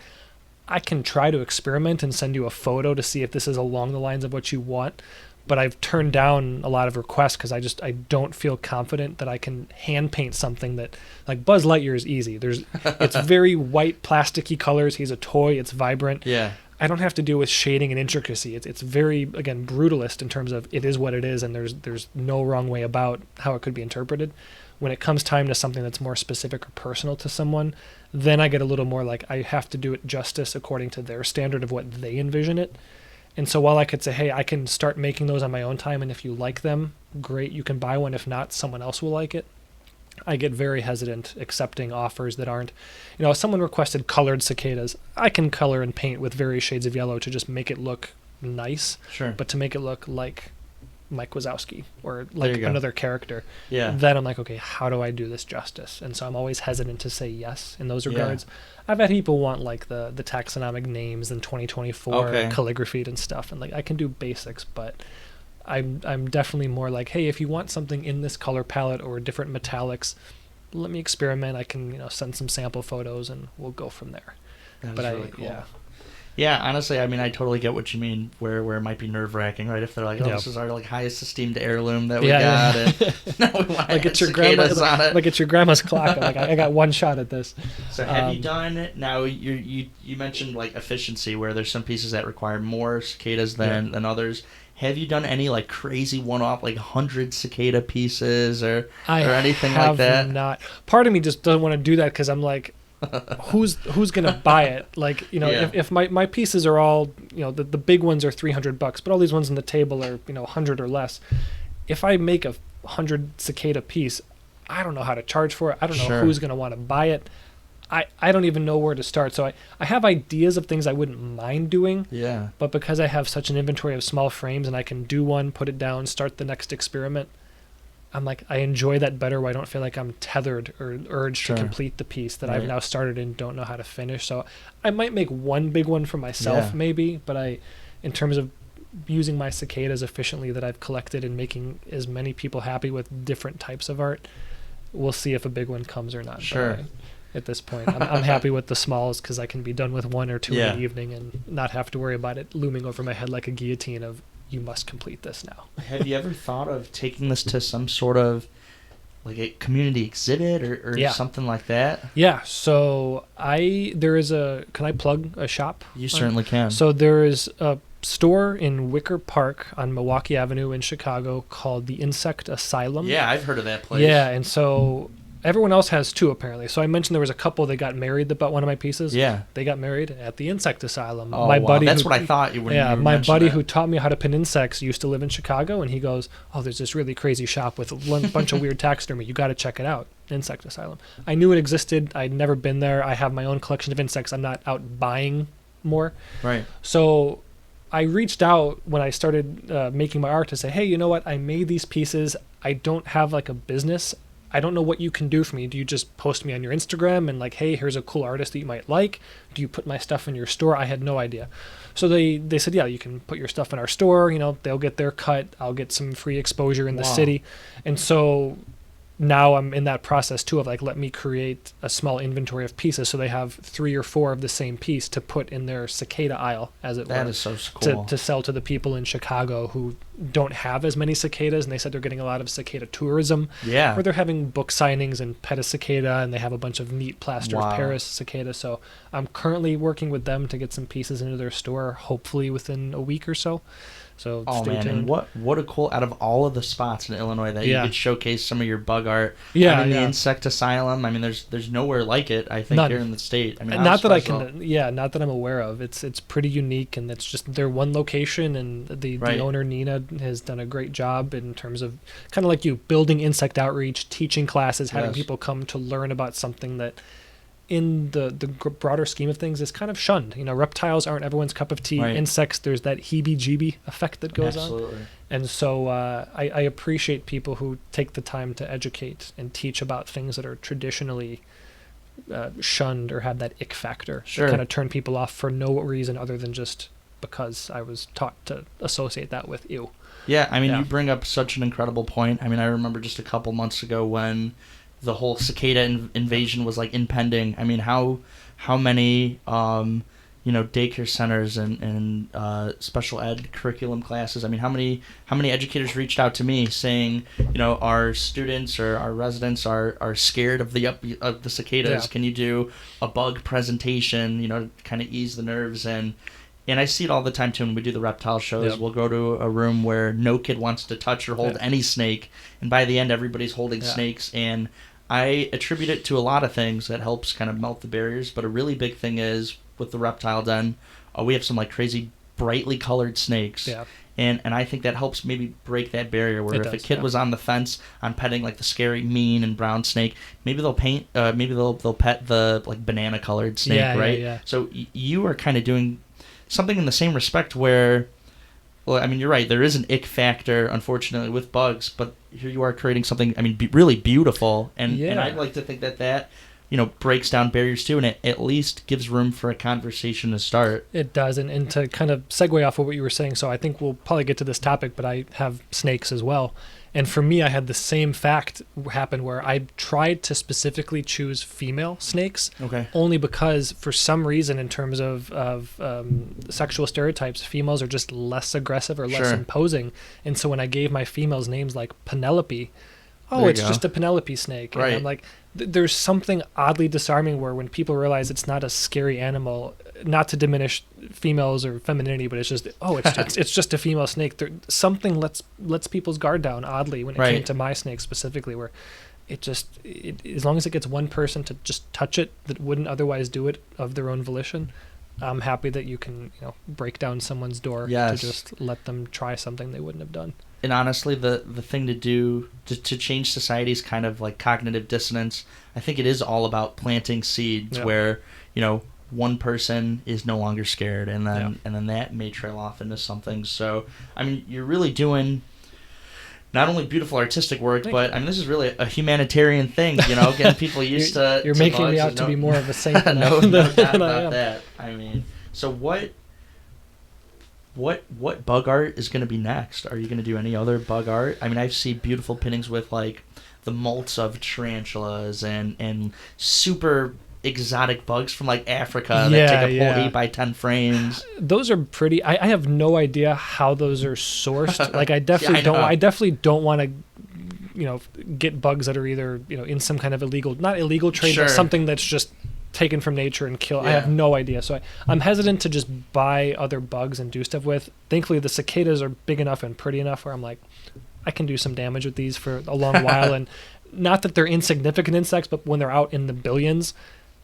S2: I can try to experiment and send you a photo to see if this is along the lines of what you want. But I've turned down a lot of requests because I don't feel confident that I can hand paint something that, like Buzz Lightyear is easy. It's very white plasticky colors. He's a toy. It's vibrant.
S1: Yeah.
S2: I don't have to deal with shading and intricacy. It's very, again, brutalist in terms of it is what it is, and there's no wrong way about how it could be interpreted. When it comes time to something that's more specific or personal to someone, then I get a little more like I have to do it justice according to their standard of what they envision it. And so while I could say, hey, I can start making those on my own time, and if you like them, great, you can buy one. If not, someone else will like it. I get very hesitant accepting offers that aren't, if someone requested colored cicadas, I can color and paint with various shades of yellow to just make it look nice. Sure. But to make it look like Michalowski or like another character, then I'm like, okay, how do I do this justice? And so I'm always hesitant to say yes in those regards. I've had people want like the taxonomic names in 2024 calligraphy and stuff, and like I can do basics, but I'm definitely more like, hey, if you want something in this color palette or different metallics, let me experiment. I can send some sample photos and we'll go from there.
S1: That's really cool. Yeah, honestly, I mean, I totally get what you mean, where it might be nerve-wracking, right? If they're like, this is our like highest esteemed heirloom that we got, and now we want
S2: like it's your grandma's on it. Like it's your grandma's clock. Like I got one shot at this.
S1: So have you done, now you mentioned like efficiency, where there's some pieces that require more cicadas than others. have you done any like crazy one-off, like 100 cicada pieces or anything like that?
S2: I have not. Part of me just doesn't want to do that because I'm like, who's gonna buy it? Like, if my pieces are all, the big ones are $300, but all these ones on the table are 100 or less. If I make a 100 cicada piece, I don't know how to charge for it. I don't know who's gonna want to buy it. I don't even know where to start. So I have ideas of things I wouldn't mind doing.
S1: Yeah. But
S2: because I have such an inventory of small frames and I can do one, put it down, start the next experiment, I'm like, I enjoy that better where I don't feel like I'm tethered or urged to complete the piece that I've now started and don't know how to finish. So I might make one big one for myself maybe, but in terms of using my cicadas efficiently that I've collected and making as many people happy with different types of art, we'll see if a big one comes or not.
S1: Sure.
S2: At this point, I'm happy with the smalls because I can be done with one or two in the evening and not have to worry about it looming over my head like a guillotine of, you must complete this now.
S1: Have you ever thought of taking this to some sort of like a community exhibit or something like that?
S2: Yeah. So can I plug a shop?
S1: You certainly can.
S2: So there is a store in Wicker Park on Milwaukee Avenue in Chicago called the Insect Asylum.
S1: Yeah, I've heard of that place.
S2: Yeah, and so everyone else has two, apparently. So I mentioned there was a couple that got married that bought one of my pieces.
S1: Yeah.
S2: They got married at the Insect Asylum.
S1: Oh, wow. That's what I thought.
S2: My buddy who taught me how to pin insects used to live in Chicago, and he goes, there's this really crazy shop with a bunch of weird taxidermy. You got to check it out. Insect Asylum. I knew it existed. I'd never been there. I have my own collection of insects. I'm not out buying more.
S1: Right.
S2: So I reached out when I started making my art to say, hey, you know what? I made these pieces. I don't have like a business. I don't know what you can do for me. Do you just post me on your Instagram and like, hey, here's a cool artist that you might like? Do you put my stuff in your store? I had no idea. So they said, yeah, you can put your stuff in our store. They'll get their cut. I'll get some free exposure in the city. And so now I'm in that process too of like, let me create a small inventory of pieces so they have 3 or 4 of the same piece to put in their cicada aisle, as it were.
S1: That is so cool.
S2: To sell to the people in Chicago who don't have as many cicadas, and they said they're getting a lot of cicada tourism.
S1: Yeah.
S2: Where they're having book signings and pet a cicada, and they have a bunch of neat plaster of Paris cicadas. So I'm currently working with them to get some pieces into their store, hopefully within a week or so. So stay tuned.
S1: And what a cool, out of all of the spots in Illinois that you could showcase some of your bug art.
S2: Yeah,
S1: the Insect Asylum. there's nowhere like it, I think. None. Here in the state.
S2: Not that I'm aware of. It's pretty unique, and it's just their one location, and the owner Nina has done a great job in terms of kind of like you building insect outreach, teaching classes, having people come to learn about something that in the broader scheme of things is kind of shunned. Reptiles aren't everyone's cup of tea. Right. Insects, there's that heebie-jeebie effect that goes on. And so I appreciate people who take the time to educate and teach about things that are traditionally shunned or have that ick factor.
S1: Sure.
S2: To kind of turn people off for no reason other than just because I was taught to associate that with ew.
S1: Yeah, you bring up such an incredible point. I remember just a couple months ago when the whole cicada invasion was like impending. How many daycare centers and special ed curriculum classes. How many educators reached out to me saying, our students or our residents are scared of the cicadas. Yeah. Can you do a bug presentation? To kind of ease the nerves and I see it all the time, too, when we do the reptile shows. Yep. We'll go to a room where no kid wants to touch or hold any snake, and by the end, everybody's holding snakes. And I attribute it to a lot of things that helps kind of melt the barriers, but a really big thing is, with the Reptile Den, we have some like crazy brightly colored snakes. Yeah. And I think that helps maybe break that barrier where a kid was on the fence on petting like the scary mean and brown snake, maybe they'll pet the like banana colored snake, right? Yeah. So you are kind of doing something in the same respect where, you're right, there is an ick factor, unfortunately, with bugs, but here you are creating something, really beautiful, and I'd like to think that breaks down barriers too, and it at least gives room for a conversation to start.
S2: It does, and to kind of segue off of what you were saying, so I think we'll probably get to this topic, but I have snakes as well. And for me, I had the same fact happen where I tried to specifically choose female snakes, only because for some reason, in terms of sexual stereotypes, females are just less aggressive or less imposing. And so when I gave my females names like Penelope, it's just a Penelope snake. And I'm like, there's something oddly disarming where when people realize it's not a scary animal, not to diminish females or femininity, but it's just it's just a female snake. Something lets people's guard down oddly when it came to my snake specifically, where it as long as it gets one person to just touch it that wouldn't otherwise do it of their own volition, I'm happy that you can break down someone's door to just let them try something they wouldn't have done.
S1: And honestly, the thing to do to change society is kind of like cognitive dissonance. I think it is all about planting seeds where, one person is no longer scared, and then that may trail off into something. So, I mean, you're really doing not only beautiful artistic work, but I mean, this is really a humanitarian thing, getting people used to.
S2: You're making me out to be more of a saint than
S1: no doubt
S2: than
S1: about that. I mean, so what bug art is going to be next? Are you going to do any other bug art? I mean, I see beautiful paintings with like the molts of tarantulas and super exotic bugs from like Africa that take up whole 8x10 frames.
S2: Those are pretty. I have no idea how those are sourced. Like I definitely don't want to get bugs that are either in some kind of not illegal trade, but something that's just taken from nature and kill. I have no idea, so I'm hesitant to just buy other bugs and do stuff with. Thankfully the cicadas are big enough and pretty enough where I'm like, I can do some damage with these for a long while. And not that they're insignificant insects, but when they're out in the billions,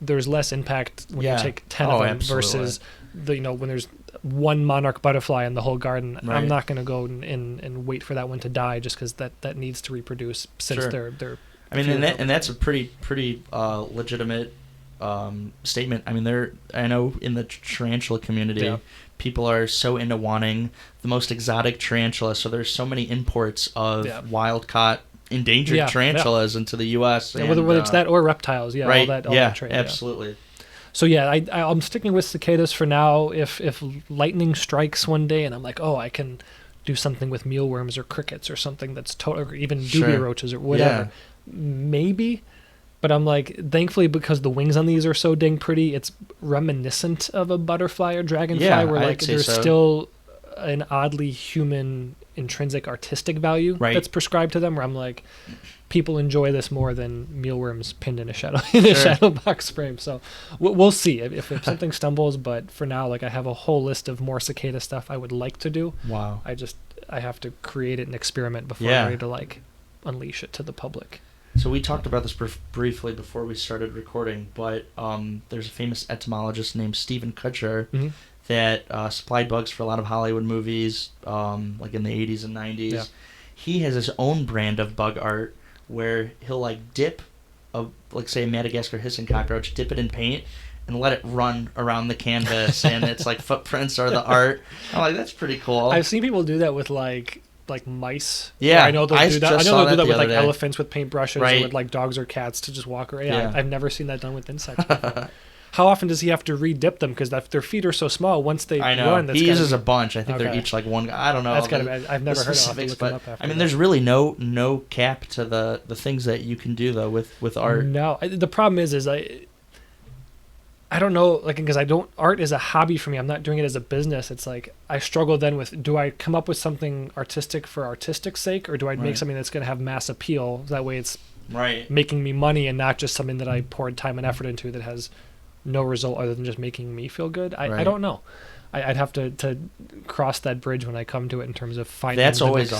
S2: there's less impact when you take 10 of them versus when there's one monarch butterfly in the whole garden. I'm not going to go and wait for that one to die just because that needs to reproduce since they're
S1: I mean, and that's a pretty legitimate statement. I mean, I know in the tarantula community, people are so into wanting the most exotic tarantula. So there's so many imports of wild caught, endangered tarantulas into the U.S.
S2: Yeah, whether it's that or reptiles, all that trade.
S1: Absolutely.
S2: So I'm sticking with cicadas for now. If lightning strikes one day and I'm like, I can do something with mealworms or crickets or something that's or even dubia roaches or whatever, maybe. But I'm like, thankfully, because the wings on these are so dang pretty, it's reminiscent of a butterfly or dragonfly, where like there's still an oddly human intrinsic artistic value that's prescribed to them. Where I'm like, people enjoy this more than mealworms pinned in a shadow box frame. So we'll see if something stumbles. But for now, like I have a whole list of more cicada stuff I would like to do.
S1: Wow.
S2: I have to create it and experiment before I'm ready to like unleash it to the public.
S1: So we talked about this briefly before we started recording, but there's a famous entomologist named Stephen Kutcher that supplied bugs for a lot of Hollywood movies, like in the 80s and 90s. Yeah. He has his own brand of bug art where he'll like dip, say a Madagascar hissing cockroach, dip it in paint, and let it run around the canvas, and it's like footprints are the art. I'm like, that's pretty cool.
S2: I've seen people do that with like mice.
S1: Yeah,
S2: I know they'll do that. I know they'll do that with like
S1: day.
S2: elephants with paintbrushes or with like dogs or cats to just walk around. Yeah, I've never seen that done with insects before. How often does he have to re-dip them? Because their feet are so small. Once they run,
S1: he uses a bunch. I think they're each like one. I don't know.
S2: That's gotta be. I've never heard of it.
S1: But I mean, there's really no cap to the things that you can do though with art.
S2: No, the problem is I don't know, like, because art is a hobby for me. I'm not doing it as a business. It's like I struggle then with, do I come up with something artistic for artistic's sake, or do I make something that's going to have mass appeal? That way it's making me money and not just something that I poured time and effort into that has no result other than just making me feel good. I don't know. I'd have to cross that bridge when I come to it in terms of finding
S1: always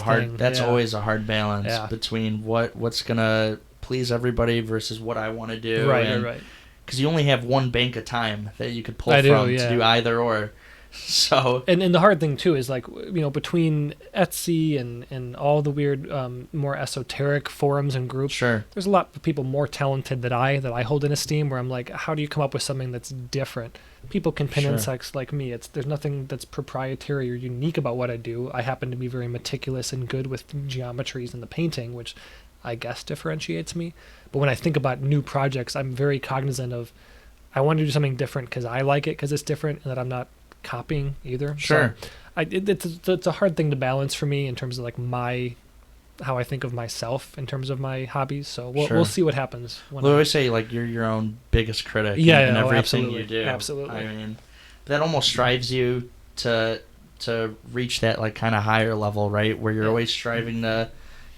S1: always a hard balance between what's going to please everybody versus what I want to do.
S2: Right.
S1: Because you only have one bank of time that you could pull to do either or. So
S2: and the hard thing too is like between Etsy and all the weird more esoteric forums and groups, there's a lot of people more talented than that I hold in esteem. Where I'm like, how do you come up with something that's different? People can pin insects like me. There's nothing that's proprietary or unique about what I do. I happen to be very meticulous and good with geometries and the painting, which I guess differentiates me. But when I think about new projects, I'm very cognizant of I want to do something different because I like it because it's different and that I'm not copying either.
S1: So
S2: it's a hard thing to balance for me in terms of like how I think of myself in terms of my hobbies. So we'll see what happens.
S1: I always say like you're your own biggest critic in everything you do.
S2: Absolutely.
S1: I mean, that almost strives you to reach that like kind of higher level, right? Where you're always striving to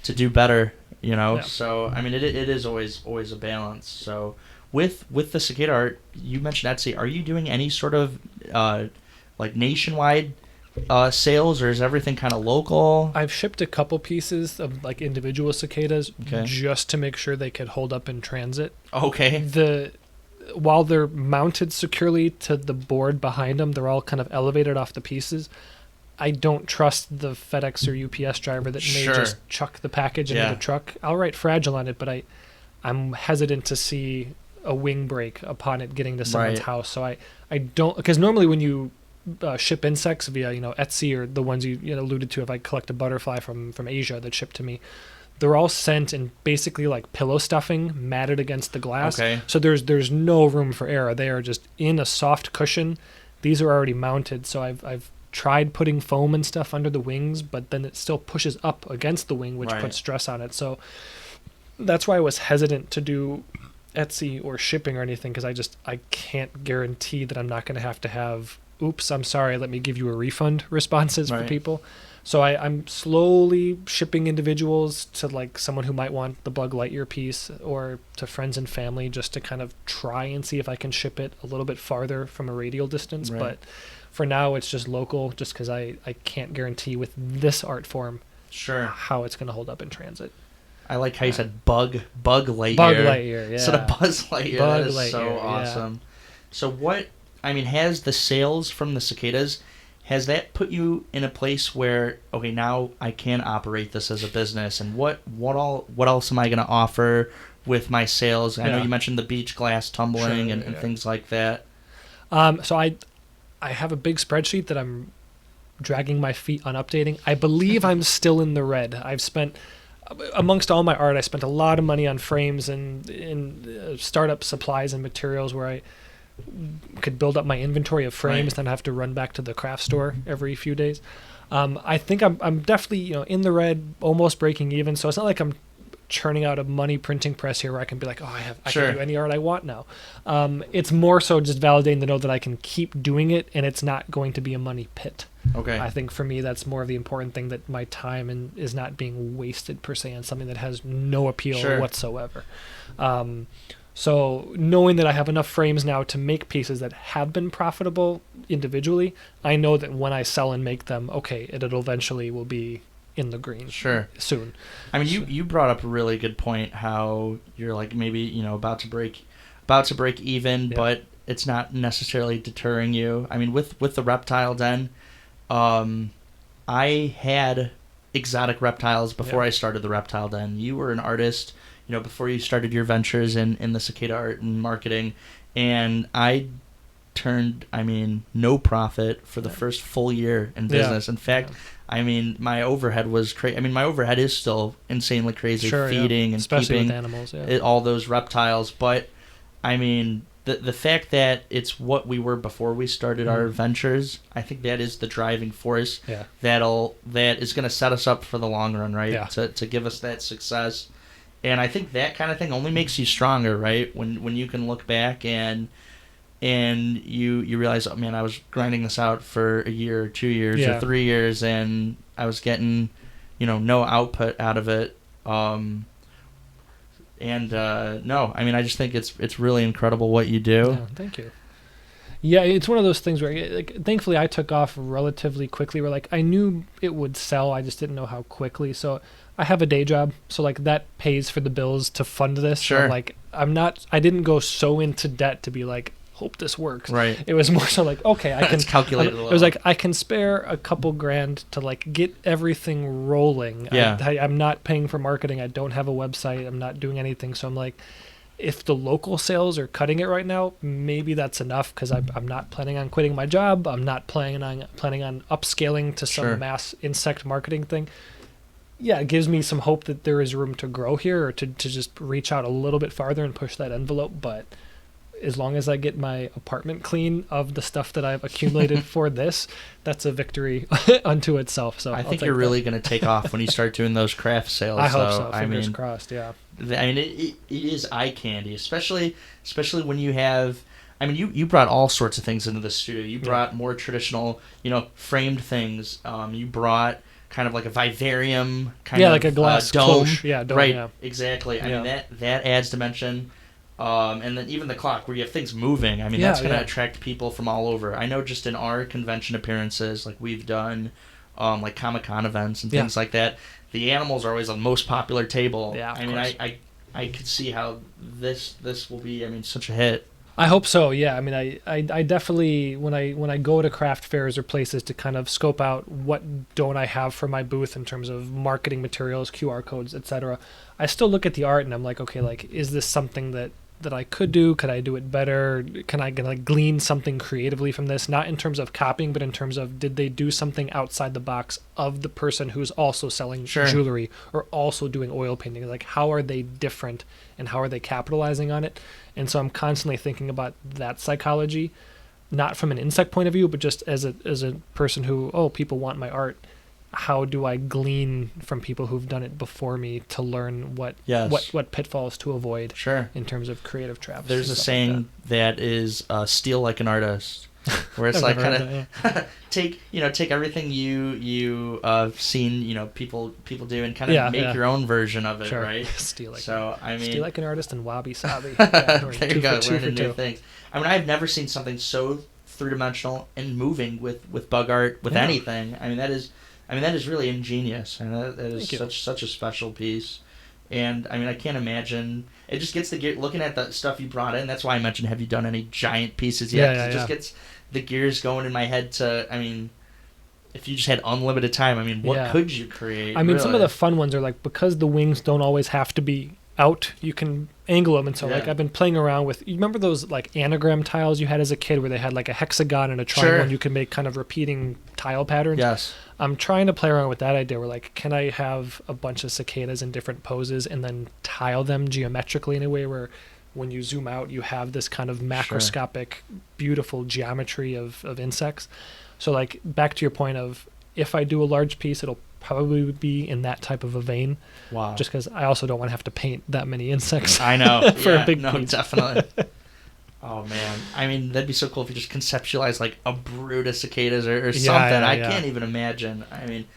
S1: do better. you know.
S2: Yeah.
S1: So I mean, it is always a balance. So with the cicada art, you mentioned Etsy. Are you doing any sort of like nationwide sales, or is everything kind of local?
S2: I've shipped a couple pieces of like individual cicadas
S1: Okay.
S2: just to make sure they could hold up in transit.
S1: Okay.
S2: While they're mounted securely to the board behind them, they're all kind of elevated off the pieces. I don't trust the FedEx or UPS driver that may just chuck the package into the truck. I'll write fragile on it, but I'm hesitant to see a wing break upon it getting to someone's house. So I don't, because normally when you ship insects via Etsy or the ones you alluded to, if I collect a butterfly from Asia that's shipped to me, they're all sent in basically like pillow stuffing matted against the glass.
S1: Okay.
S2: So there's no room for error. They are just in a soft cushion. These are already mounted, so I've tried putting foam and stuff under the wings, but then it still pushes up against the wing, which puts stress on it. So that's why I was hesitant to do Etsy or shipping or anything, because I can't guarantee that I'm not going to have oops, I'm sorry, let me give you a refund responses for people. So I'm slowly shipping individuals to like someone who might want the Bug Lightyear piece, or to friends and family, just to kind of try and see if I can ship it a little bit farther from a radial distance. But for now, it's just local, just because I can't guarantee with this art form how it's going to hold up in transit.
S1: I like how you said Bug Lightyear.
S2: Bug Lightyear, yeah.
S1: Instead of Buzz Lightyear.
S2: Bug
S1: that is
S2: Lightyear,
S1: so awesome. So has the sales from the cicadas, has that put you in a place where, okay, now I can operate this as a business, and what else am I going to offer with my sales? I know you mentioned the beach glass tumbling and things like that.
S2: So I have a big spreadsheet that I'm dragging my feet on updating. I believe I'm still in the red. I've spent, amongst all my art, I spent a lot of money on frames and in startup supplies and materials where I could build up my inventory of frames, then have to run back to the craft store every few days. I think I'm definitely in the red, almost breaking even. So it's not like I'm churning out a money printing press here where I can be like, I can do any art I want now. It's more so just validating to know that I can keep doing it and it's not going to be a money pit.
S1: Okay.
S2: I think for me that's more of the important thing, that my time is not being wasted per se on something that has no appeal whatsoever. So knowing that I have enough frames now to make pieces that have been profitable individually, I know that when I sell and make them, it'll eventually will be in the green soon.
S1: I mean, you brought up a really good point, how you're like maybe about to break even, but it's not necessarily deterring you. I mean, with the Reptile Den, I had exotic reptiles before I started the Reptile Den. You were an artist, before you started your ventures in the cicada art and marketing, and I turned, no profit for the first full year in business. In fact, my overhead was crazy. My overhead is still insanely crazy, feeding and
S2: especially
S1: keeping
S2: with animals,
S1: all those reptiles. But the fact that it's what we were before we started our ventures, I think that is the driving force that is going to set us up for the long run, right?
S2: Yeah.
S1: To give us that success. And I think that kind of thing only makes you stronger, right? When you can look back and you realize, oh man, I was grinding this out for a year, or 2 years, or 3 years, and I was getting, no output out of it. No, I just think it's really incredible what you do.
S2: Yeah, thank you. Yeah, it's one of those things where, thankfully, I took off relatively quickly. Where I knew it would sell, I just didn't know how quickly. So I have a day job, so that pays for the bills to fund this.
S1: Sure.
S2: So, I didn't go so into debt to be hope this works.
S1: Right.
S2: It was more so okay, I can
S1: calculate it a little.
S2: It was I can spare a couple grand to get everything rolling.
S1: Yeah.
S2: I'm not paying for marketing. I don't have a website. I'm not doing anything. So I'm if the local sales are cutting it right now, maybe that's enough, because I'm not planning on quitting my job. I'm not planning on upscaling to some mass insect marketing thing. Yeah, it gives me some hope that there is room to grow here, or to just reach out a little bit farther and push that envelope. But as long as I get my apartment clean of the stuff that I've accumulated for this, that's a victory unto itself. So
S1: I think you're really going to take off when you start doing those craft sales.
S2: I hope so. Fingers crossed. Yeah.
S1: It is eye candy, especially when you have. You brought all sorts of things into the studio. You brought more traditional, framed things. You brought kind of like a vivarium kind
S2: like a glass
S1: doge.
S2: Dome,
S1: right,
S2: yeah.
S1: Exactly. I mean, that adds dimension. And then even the clock, where you have things moving, I mean, that's going to attract people from all over. I know just in our convention appearances, like we've done, like Comic-Con events and things like that, the animals are always on the most popular table.
S2: Yeah,
S1: I mean, I could see how this will be, I mean, such a hit.
S2: I hope so. Yeah, I mean, I definitely when I go to craft fairs or places to kind of scope out what don't I have for my booth in terms of marketing materials, QR codes, etc. I still look at the art and I'm like, okay, like is this something that I could do? Could I do it better? Can I glean something creatively from this? Not in terms of copying, but in terms of did they do something outside the box of the person who's also selling jewelry or also doing oil painting? Like, how are they different and how are they capitalizing on it? And so I'm constantly thinking about that psychology, not from an insect point of view, but just as a person who, people want my art. How do I glean from people who've done it before me to learn what pitfalls to avoid in terms of creative traps?
S1: There's a saying that is steal like an artist, where it's like kind of take everything you've seen people do and kind of make your own version of it, right?
S2: Steal
S1: like
S2: an artist and wabi sabi.
S1: There you go, learning new things. I mean, I've never seen something so three-dimensional and moving with bug art with anything. I mean, that is really ingenious, and that is such a special piece. And I mean, I can't imagine. It just gets looking at the stuff you brought in. That's why I mentioned, have you done any giant pieces yet? It just gets the gears going in my head to. I mean, if you just had unlimited time, I mean, what could you create?
S2: I mean, some of the fun ones are like, because the wings don't always have to be out, you can angle them. And so like I've been playing around with, you remember those like anagram tiles you had as a kid where they had like a hexagon and a triangle and you could make kind of repeating tile patterns?
S1: Yes.
S2: I'm trying to play around with that idea where like, can I have a bunch of cicadas in different poses and then tile them geometrically in a way where when you zoom out, you have this kind of macroscopic, beautiful geometry of insects. So like back to your point of, if I do a large piece, it'll probably be in that type of a vein.
S1: Wow.
S2: Just because I also don't want to have to paint that many insects.
S1: I know.
S2: for a big piece.
S1: Definitely. Oh man, I mean, that'd be so cool if you just conceptualize like a brood of cicadas or something. I can't even imagine. I mean,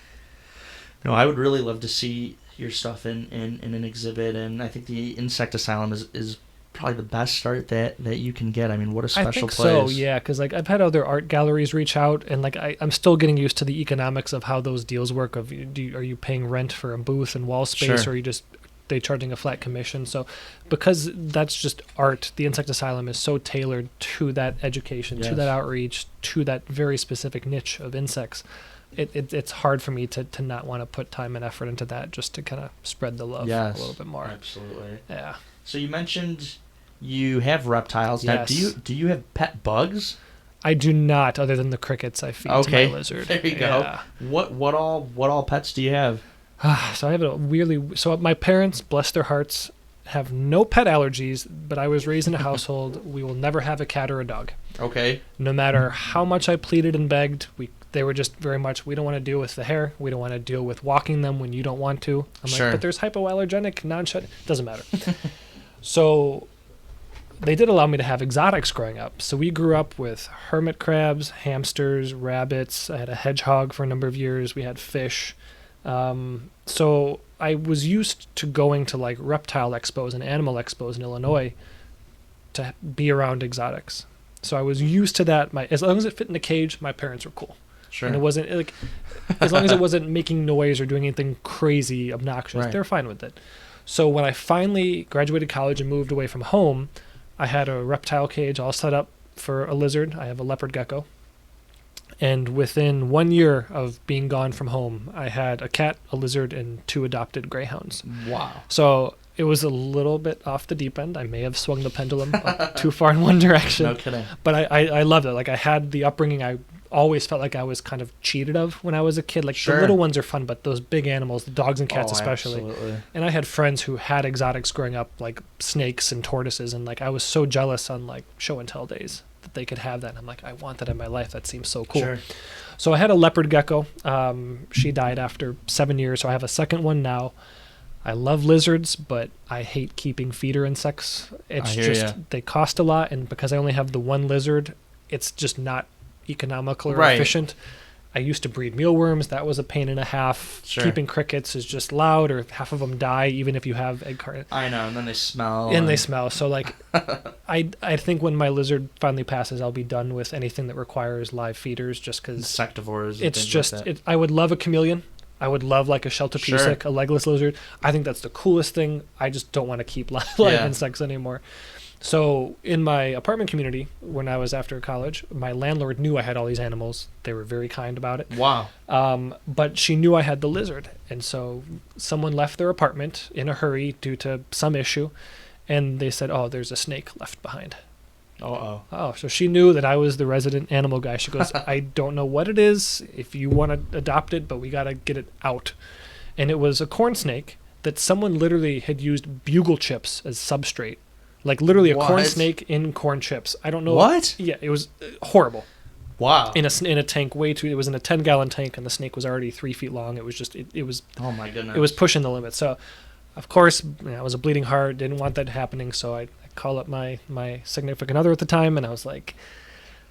S1: I would really love to see your stuff in an exhibit, and I think the Insect Asylum is probably the best start that you can get. I mean, what a special place.
S2: I think so, yeah, because like I've had other art galleries reach out, and like I'm still getting used to the economics of how those deals work. Are you paying rent for a booth and wall space, or are you just they charging a flat commission? So because that's just art, the Insect Asylum is so tailored to that education, to that outreach, to that very specific niche of insects. It's hard for me to not want to put time and effort into that, just to kind of spread the love a little bit more.
S1: Absolutely.
S2: Yeah.
S1: So you mentioned you have reptiles. Now, do you have pet bugs?
S2: I do not, other than the crickets I feed to my lizard.
S1: There you go. What all pets do you have?
S2: So I have so my parents, bless their hearts, have no pet allergies, but I was raised in a household, we will never have a cat or a dog.
S1: Okay.
S2: No matter how much I pleaded and begged, they were just very much, we don't want to deal with the hair, we don't want to deal with walking them when you don't want to. I'm like, but there's hypoallergenic, non-shut, doesn't matter. So they did allow me to have exotics growing up. So we grew up with hermit crabs, hamsters, rabbits. I had a hedgehog for a number of years. We had fish. So I was used to going to like reptile expos and animal expos in Illinois to be around exotics. So I was used to that. As long as it fit in the cage, my parents were cool.
S1: Sure.
S2: And it wasn't like, as long as it wasn't making noise or doing anything crazy, obnoxious, they're fine with it. So when I finally graduated college and moved away from home, I had a reptile cage all set up for a lizard. I have a leopard gecko. And within 1 year of being gone from home, I had a cat, a lizard, and 2 adopted greyhounds.
S1: Wow.
S2: So it was a little bit off the deep end. I may have swung the pendulum too far in one direction.
S1: No kidding.
S2: But I loved it. Like I had the upbringing I always felt like I was kind of cheated of when I was a kid. Like the little ones are fun, but those big animals, the dogs and cats especially.
S1: Absolutely.
S2: And I had friends who had exotics growing up, like snakes and tortoises, and like I was so jealous on like show and tell days that they could have that. And I'm like, I want that in my life. That seems so cool.
S1: Sure.
S2: So I had a leopard gecko. She died after 7 years, so I have a second one now. I love lizards, but I hate keeping feeder insects. It's they cost a lot, and because I only have the one lizard, it's just not economical or efficient. I used to breed mealworms. That was a pain and a half.
S1: Sure.
S2: Keeping crickets is just loud, or half of them die even if you have egg carton.
S1: I know, and then they smell.
S2: And they smell. So like, I think when my lizard finally passes, I'll be done with anything that requires live feeders, just because
S1: insectivores.
S2: It's just I would love a chameleon. I would love like a sheltopesic, a legless lizard. I think that's the coolest thing. I just don't want to keep live insects anymore. So in my apartment community, when I was after college, my landlord knew I had all these animals. They were very kind about it.
S1: Wow.
S2: But she knew I had the lizard. And so someone left their apartment in a hurry due to some issue. And they said, oh, there's a snake left behind. Oh, so she knew that I was the resident animal guy. She goes, I don't know what it is, if you want to adopt it, but we got to get it out. And it was a corn snake that someone literally had used bugle chips as substrate. Like literally a corn snake in corn chips. I don't know.
S1: What?
S2: Yeah, it was horrible.
S1: Wow.
S2: In a tank, it was in a 10-gallon tank, and the snake was already 3 feet long. It was just, it was.
S1: Oh my goodness.
S2: It was pushing the limit. So, of course, I was a bleeding heart. Didn't want that happening. So I call up my significant other at the time, and I was like,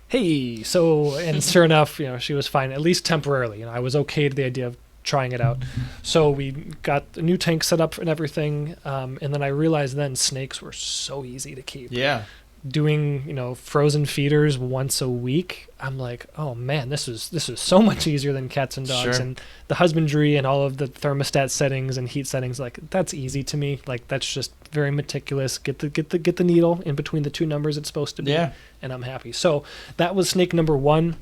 S2: hey, and sure enough, she was fine, at least temporarily. I was okay to the idea of trying it out. So we got a new tank set up and everything, and then I realized then snakes were so easy to keep.
S1: Yeah.
S2: Doing frozen feeders once a week, I'm like, oh man, this is so much easier than cats and dogs.
S1: Sure.
S2: And the husbandry and all of the thermostat settings and heat settings, like that's easy to me. Like that's just very meticulous. Get the needle in between the two numbers it's supposed to be, and I'm happy. So that was snake number 1,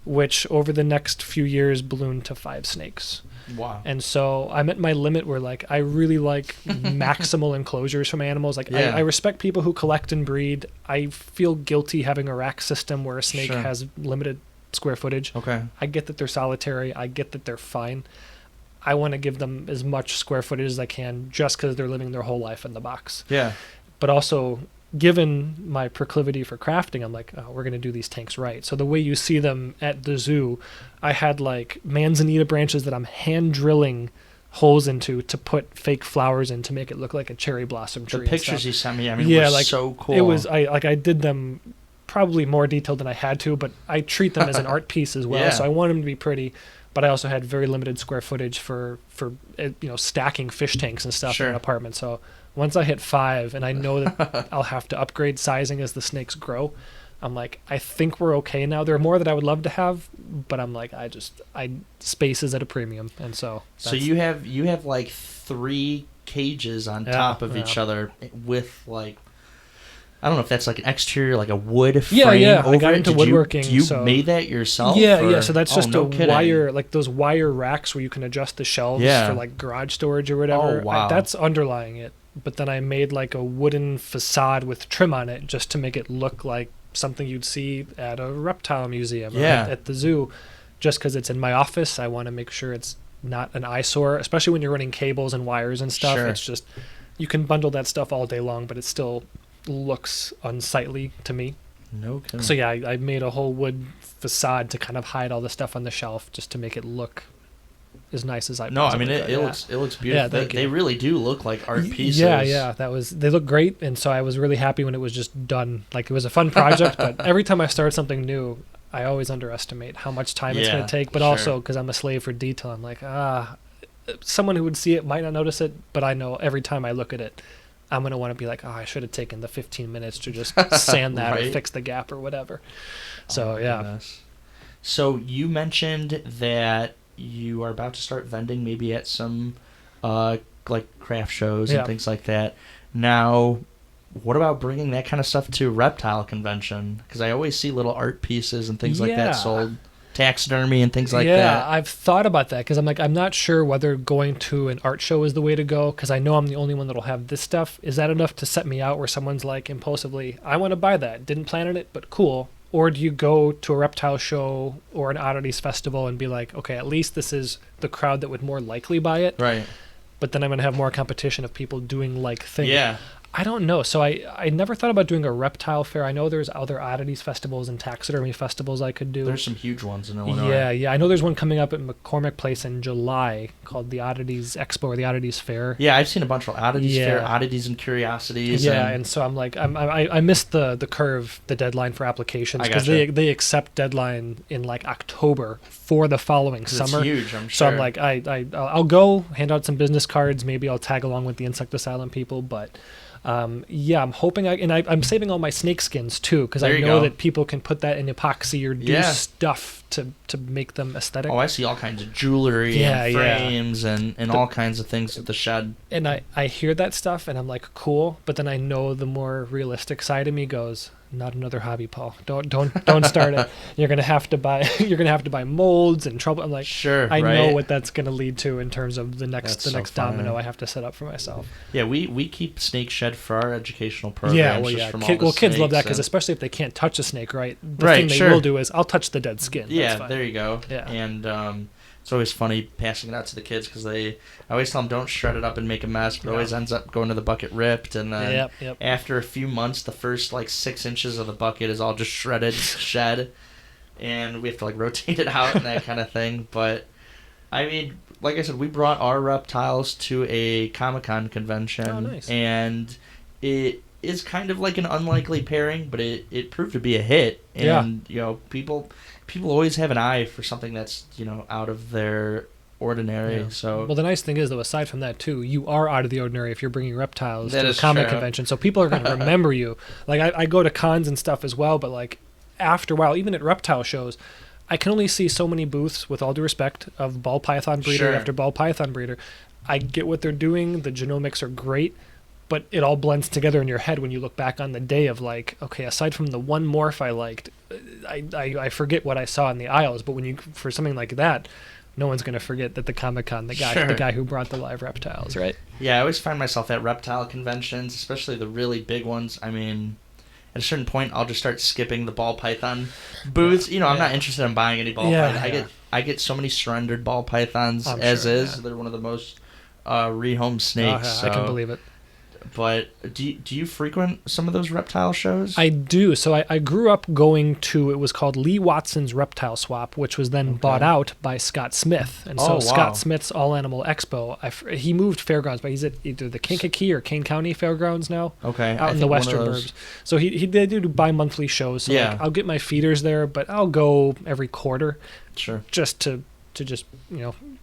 S2: which over the next few years ballooned to 5 snakes.
S1: Wow.
S2: And so I'm at my limit where like I really like maximal enclosures from animals. Like I respect people who collect and breed. I feel guilty having a rack system where a snake has limited square footage.
S1: Okay.
S2: I get that they're solitary. I get that they're fine. I want to give them as much square footage as I can just because they're living their whole life in the box.
S1: Yeah.
S2: But also, given my proclivity for crafting, I'm like, oh, we're going to do these tanks right. So the way you see them at the zoo, I had like manzanita branches that I'm hand drilling holes into to put fake flowers in to make it look like a cherry blossom tree.
S1: The pictures you sent me, were
S2: like,
S1: so cool.
S2: It was, I did them probably more detailed than I had to, but I treat them as an art piece as well. So I want them to be pretty, but I also had very limited square footage for stacking fish tanks and stuff in an apartment. So once I hit 5 and I know that I'll have to upgrade sizing as the snakes grow, I'm like, I think we're okay now. There are more that I would love to have, but I'm like, space is at a premium. And so
S1: you have like 3 cages on top of each other with like, I don't know if that's like an exterior, like a wood frame. Over
S2: I got into woodworking.
S1: You made that yourself?
S2: Yeah. So that's just
S1: kidding.
S2: Wire, like those wire racks where you can adjust the shelves for like garage storage or whatever.
S1: Oh, wow.
S2: That's underlying it. But then I made like a wooden facade with trim on it just to make it look like something you'd see at a reptile museum or at the zoo. Just because it's in my office, I want to make sure it's not an eyesore, especially when you're running cables and wires and stuff. It's just, you can bundle that stuff all day long, but it still looks unsightly to me.
S1: No kidding.
S2: So yeah, I made a whole wood facade to kind of hide all the stuff on the shelf just to make it look as nice as I possibly could.
S1: It looks beautiful. They really do look like art pieces.
S2: Yeah. They look great, and so I was really happy when it was just done. Like, it was a fun project, but every time I start something new, I always underestimate how much time it's going to take. But also, because I'm a slave for detail, I'm like, someone who would see it might not notice it, but I know every time I look at it, I'm going to want to be like, I should have taken the 15 minutes to just sand that or fix the gap or whatever. So,
S1: Goodness. So you mentioned that you are about to start vending maybe at some like craft shows and things like that. Now, what about bringing that kind of stuff to reptile convention? Because I always see little art pieces and things like that sold. Taxidermy and things like that.
S2: Yeah, I've thought about that because I'm like, I'm not sure whether going to an art show is the way to go because I know I'm the only one that'll have this stuff. Is that enough to set me out where someone's like impulsively, I want to buy that. Didn't plan on it, but cool. Or do you go to a reptile show or an oddities festival and be like, okay, at least this is the crowd that would more likely buy it.
S1: Right.
S2: But then I'm going to have more competition of people doing like things.
S1: Yeah.
S2: I don't know. So I never thought about doing a reptile fair. I know there's other oddities festivals and taxidermy festivals I could do.
S1: There's some huge ones in Illinois.
S2: Yeah. I know there's one coming up at McCormick Place in July called the Oddities Expo or the Oddities Fair.
S1: Yeah, I've seen a bunch of oddities fair, oddities and curiosities.
S2: Yeah, and so I'm like, I missed the curve, the deadline for applications because they accept deadline in like October for the following summer.
S1: It's huge, I'm sure.
S2: So I'm like, I'll go hand out some business cards. Maybe I'll tag along with the Insect Asylum people, but. I'm hoping I'm saving all my snake skins too because I know that people can put that in epoxy or do stuff to make them aesthetic.
S1: Oh, I see all kinds of jewelry and frames and all kinds of things at the shed. And
S2: I hear that stuff and I'm like, cool, but then I know the more realistic side of me goes, not another hobby, Paul. Don't start it. You're gonna have to buy molds and trouble. I'm like,
S1: sure,
S2: I know what that's gonna lead to in terms of the next domino I have to set up for myself.
S1: Yeah, we keep snake shed for our educational programs.
S2: Kids love that because especially if they can't touch a snake, right? The thing they will do is I'll touch the dead skin.
S1: Yeah, there you go. Yeah, and it's always funny passing it out to the kids because I always tell them don't shred it up and make a mess, but it always ends up going to the bucket ripped, and then after a few months, the first like 6 inches of the bucket is all just shredded, shed, and we have to like rotate it out and that kind of thing. But I mean, like I said, we brought our reptiles to a Comic-Con convention, and it is kind of like an unlikely pairing, but it proved to be a hit, and you know people always have an eye for something that's out of their ordinary. So
S2: the nice thing is though, aside from that too, you are out of the ordinary if you're bringing reptiles to a comic convention, so people are going to remember you. Like I go to cons and stuff as well, but like after a while, even at reptile shows, I can only see so many booths, with all due respect, of ball python breeder after ball python breeder. I get what they're doing, the genomics are great, but it all blends together in your head when you look back on the day of like, okay, aside from the one morph I liked, I forget what I saw in the aisles. But for something like that, no one's going to forget that the Comic-Con, the guy who brought the live reptiles, right?
S1: Yeah, I always find myself at reptile conventions, especially the really big ones. I mean, at a certain point, I'll just start skipping the ball python booths. I'm not interested in buying any ball python. I get so many surrendered ball pythons is. They're one of the most rehomed snakes.
S2: I can believe it.
S1: But do you frequent some of those reptile shows?
S2: I do. So I grew up going to, it was called Lee Watson's Reptile Swap, which was then bought out by Scott Smith. And so Scott Smith's All Animal Expo, he moved fairgrounds, but he's at either the Kankakee or Kane County Fairgrounds now.
S1: Okay.
S2: Out in the western burbs. So they do bi-monthly shows. So like, I'll get my feeders there, but I'll go every quarter.
S1: Sure.
S2: Just to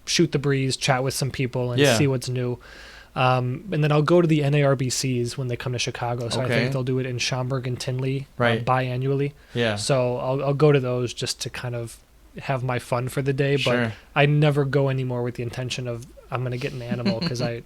S2: shoot the breeze, chat with some people, and see what's new. And then I'll go to the NARBCs when they come to Chicago. So I think they'll do it in Schaumburg and Tinley biannually. Yeah. So I'll go to those just to kind of have my fun for the day. But I never go anymore with the intention of I'm going to get an animal because I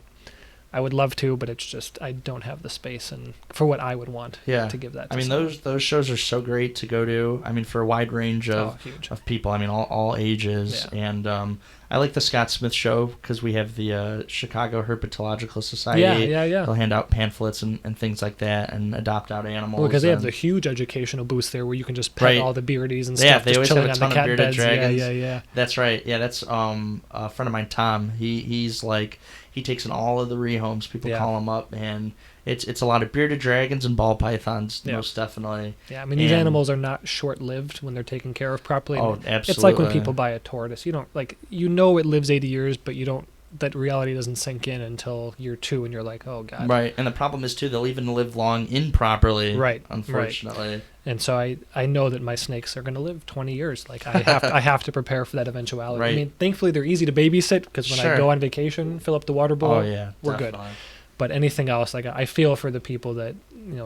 S2: would love to, but it's just I don't have the space and for what I would want to give that to someone.
S1: Those shows are so great to go to. I mean, for a wide range of people. I mean, all ages. Yeah. And I like the Scott Smith show because we have the Chicago Herpetological Society. Yeah. They'll hand out pamphlets and things like that and adopt out animals.
S2: Well, because they have the huge educational booths there where you can just pet all the beardies and stuff.
S1: They always have a ton of bearded
S2: beds.
S1: dragons.
S2: Yeah.
S1: That's right. Yeah, that's a friend of mine, Tom. He's like, he takes in all of the rehomes. People call him up, and it's a lot of bearded dragons and ball pythons, most definitely.
S2: Yeah, I mean, these animals are not short-lived when they're taken care of properly.
S1: Oh, absolutely.
S2: It's like when people buy a tortoise. You don't it lives 80 years, but you don't. That reality doesn't sink in until year 2, and you're like, oh god.
S1: Right, and the problem is too, they'll even live long improperly. Right, unfortunately.
S2: Right. And so I know that my snakes are going to live 20 years. Like I have to prepare for that eventuality. Right. I mean, thankfully they're easy to babysit because when I go on vacation, fill up the water bowl, we're good. But anything else, like I feel for the people that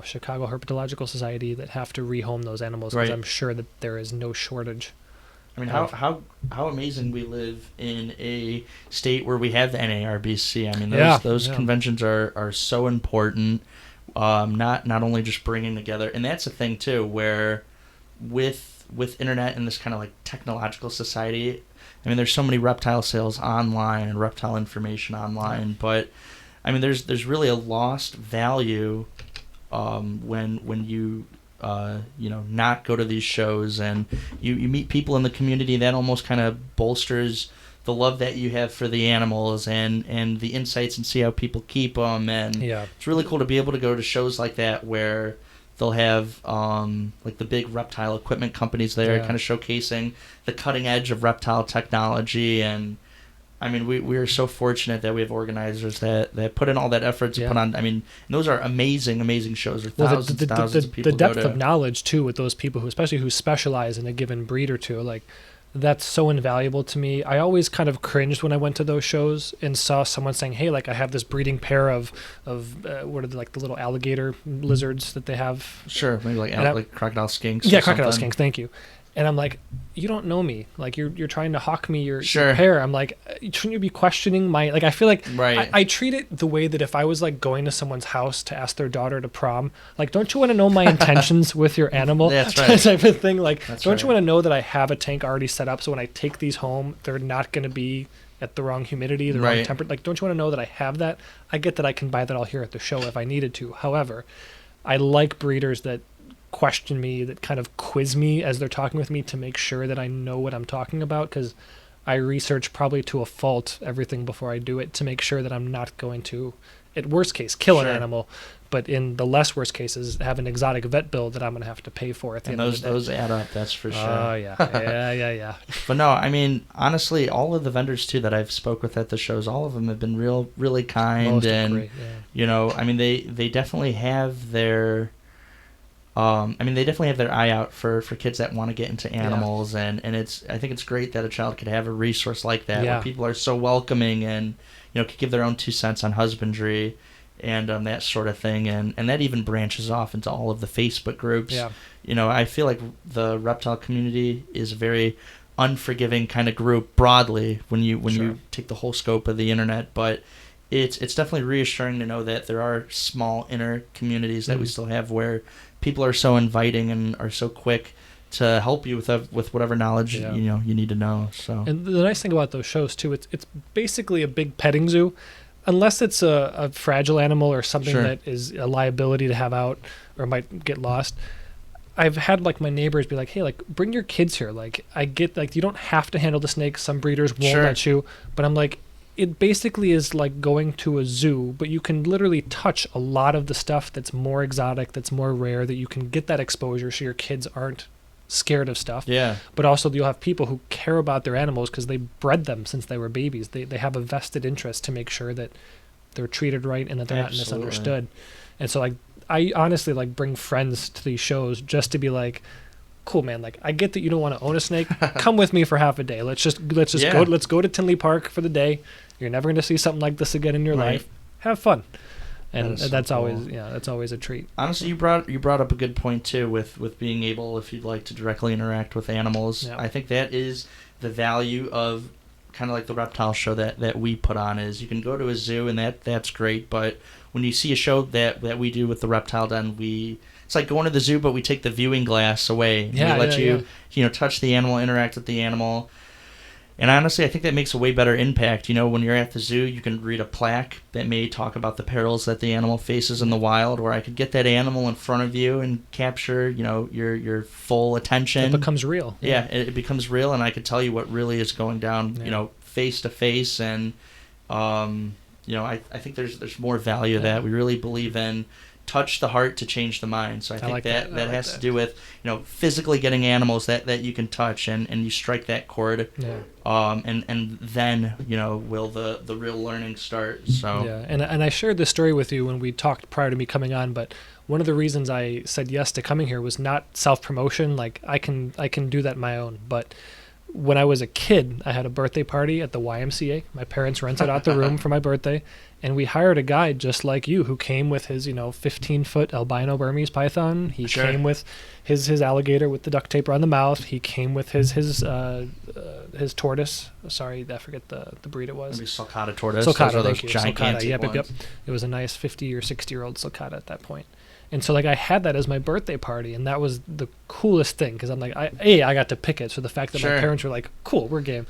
S2: Chicago Herpetological Society that have to rehome those animals because I'm sure that there is no shortage.
S1: I mean, how amazing we live in a state where we have the NARBC. I mean, those conventions are so important. Not only just bringing together, and that's the thing too, where with internet and this kind of like technological society, I mean, there's so many reptile sales online and reptile information online, but I mean, there's really a lost value when you not go to these shows and you meet people in the community. That almost kind of bolsters the love that you have for the animals and the insights and see how people keep them. And it's really cool to be able to go to shows like that where they'll have like the big reptile equipment companies there kind of showcasing the cutting edge of reptile technology. And I mean, we are so fortunate that we have organizers that put in all that effort to put on. I mean, those are amazing shows. Thousands of people.
S2: The depth of knowledge too with those people who, especially who specialize in a given breed or two, like that's so invaluable to me. I always kind of cringed when I went to those shows and saw someone saying, "Hey, like I have this breeding pair of what are they, like the little alligator lizards that they have?"
S1: Sure, maybe like crocodile skinks.
S2: Yeah, crocodile skinks. Thank you. And I'm like, you don't know me. Like you're trying to hawk me your pair. I'm like, shouldn't you be questioning my, like, I feel like I treat it the way that if I was like going to someone's house to ask their daughter to prom, like, don't you want to know my intentions with your animal?
S1: That's right.
S2: Type of thing. Like, don't you want to know that I have a tank already set up so when I take these home, they're not going to be at the wrong humidity, the wrong temperature. Like, don't you want to know that I have that? I get that I can buy that all here at the show if I needed to. However, I like breeders that question me, that kind of quiz me as they're talking with me to make sure that I know what I'm talking about, because I research probably to a fault everything before I do it to make sure that I'm not going to, at worst case, kill an animal, but in the less worst cases, have an exotic vet bill that I'm going to have to pay for at the end of the day.
S1: Those add up, that's for sure.
S2: Oh, yeah.
S1: But no, I mean, honestly, all of the vendors, too, that I've spoke with at the shows, all of them have been really kind.
S2: Most
S1: and,
S2: great,
S1: you know, I mean, they definitely have their... they definitely have their eye out for kids that want to get into animals, and I think it's great that a child could have a resource like that where people are so welcoming and, you know, could give their own 2 cents on husbandry and that sort of thing, and that even branches off into all of the Facebook groups. Yeah. You know, I feel like the reptile community is a very unforgiving kind of group broadly when you take the whole scope of the internet, but it's definitely reassuring to know that there are small inner communities that we still have where people are so inviting and are so quick to help you with whatever knowledge you need to know. So,
S2: and the nice thing about those shows too, it's basically a big petting zoo, unless it's a fragile animal or something that is a liability to have out or might get lost. I've had like my neighbors be like, "Hey, like bring your kids here." Like I get like you don't have to handle the snake. Some breeders won't let you, but I'm like, it basically is like going to a zoo, but you can literally touch a lot of the stuff that's more exotic, that's more rare, that you can get that exposure so your kids aren't scared of stuff. Yeah. But also you'll have people who care about their animals because they bred them since they were babies. They have a vested interest to make sure that they're treated right and that they're not misunderstood. And so like I honestly like bring friends to these shows just to be like, cool, man, like I get that you don't want to own a snake. Come with me for half a day. Let's just go to Tinley Park for the day. You're never going to see something like this again in your life. Have fun. And that's always a treat.
S1: Honestly, you brought up a good point too with being able, if you'd like to directly interact with animals. Yep. I think that is the value of kind of like the reptile show that we put on, is you can go to a zoo and that's great, but when you see a show that we do with the Reptile Den, it's like going to the zoo, but we take the viewing glass away. We let you touch the animal, interact with the animal. And honestly, I think that makes a way better impact. You know, when you're at the zoo, you can read a plaque that may talk about the perils that the animal faces in the wild, or I could get that animal in front of you and capture, your full attention.
S2: It becomes real.
S1: Yeah, it becomes real, and I could tell you what really is going down, face to face. And, I think there's more value to that. We really believe in touch the heart to change the mind. So I think like that has to do with, physically getting animals that you can touch and you strike that chord. Yeah. And then, will the real learning start. So
S2: yeah. And I shared this story with you when we talked prior to me coming on, but one of the reasons I said yes to coming here was not self-promotion. Like I can do that on my own, but when I was a kid, I had a birthday party at the YMCA. My parents rented out the room for my birthday, and we hired a guy just like you who came with his, 15-foot albino Burmese python. He came with his alligator with the duct tape around the mouth. He came with his tortoise. Sorry, I forget the breed it was.
S1: Maybe Sulcata tortoise.
S2: Sulcata, thank you.
S1: Gigantic
S2: Sulcata, yep. It was a nice 50 or 60-year-old Sulcata at that point. And so, I had that as my birthday party, and that was the coolest thing, because I'm like, I got to pick it. So the fact that my parents were like, cool, we're game.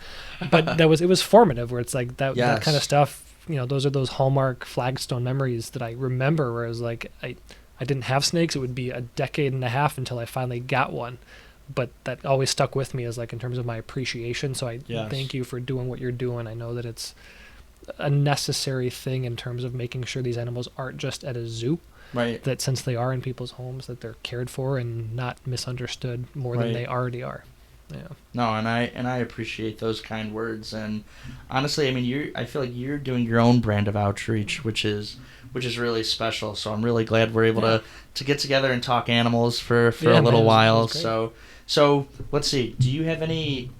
S2: But it was formative, where it's like that kind of stuff, those are those hallmark flagstone memories that I remember, where it was like, I didn't have snakes. It would be a decade and a half until I finally got one. but that always stuck with me as like in terms of my appreciation. So I thank you for doing what you're doing. I know that it's a necessary thing in terms of making sure these animals aren't just at a zoo.
S1: Right.
S2: That since they are in people's homes, that they're cared for and not misunderstood more than they already are. Yeah.
S1: No, and I appreciate those kind words. And honestly, I mean, I feel like you're doing your own brand of outreach, which is really special. So I'm really glad we're able to get together and talk animals for a little while. So let's see. Do you have any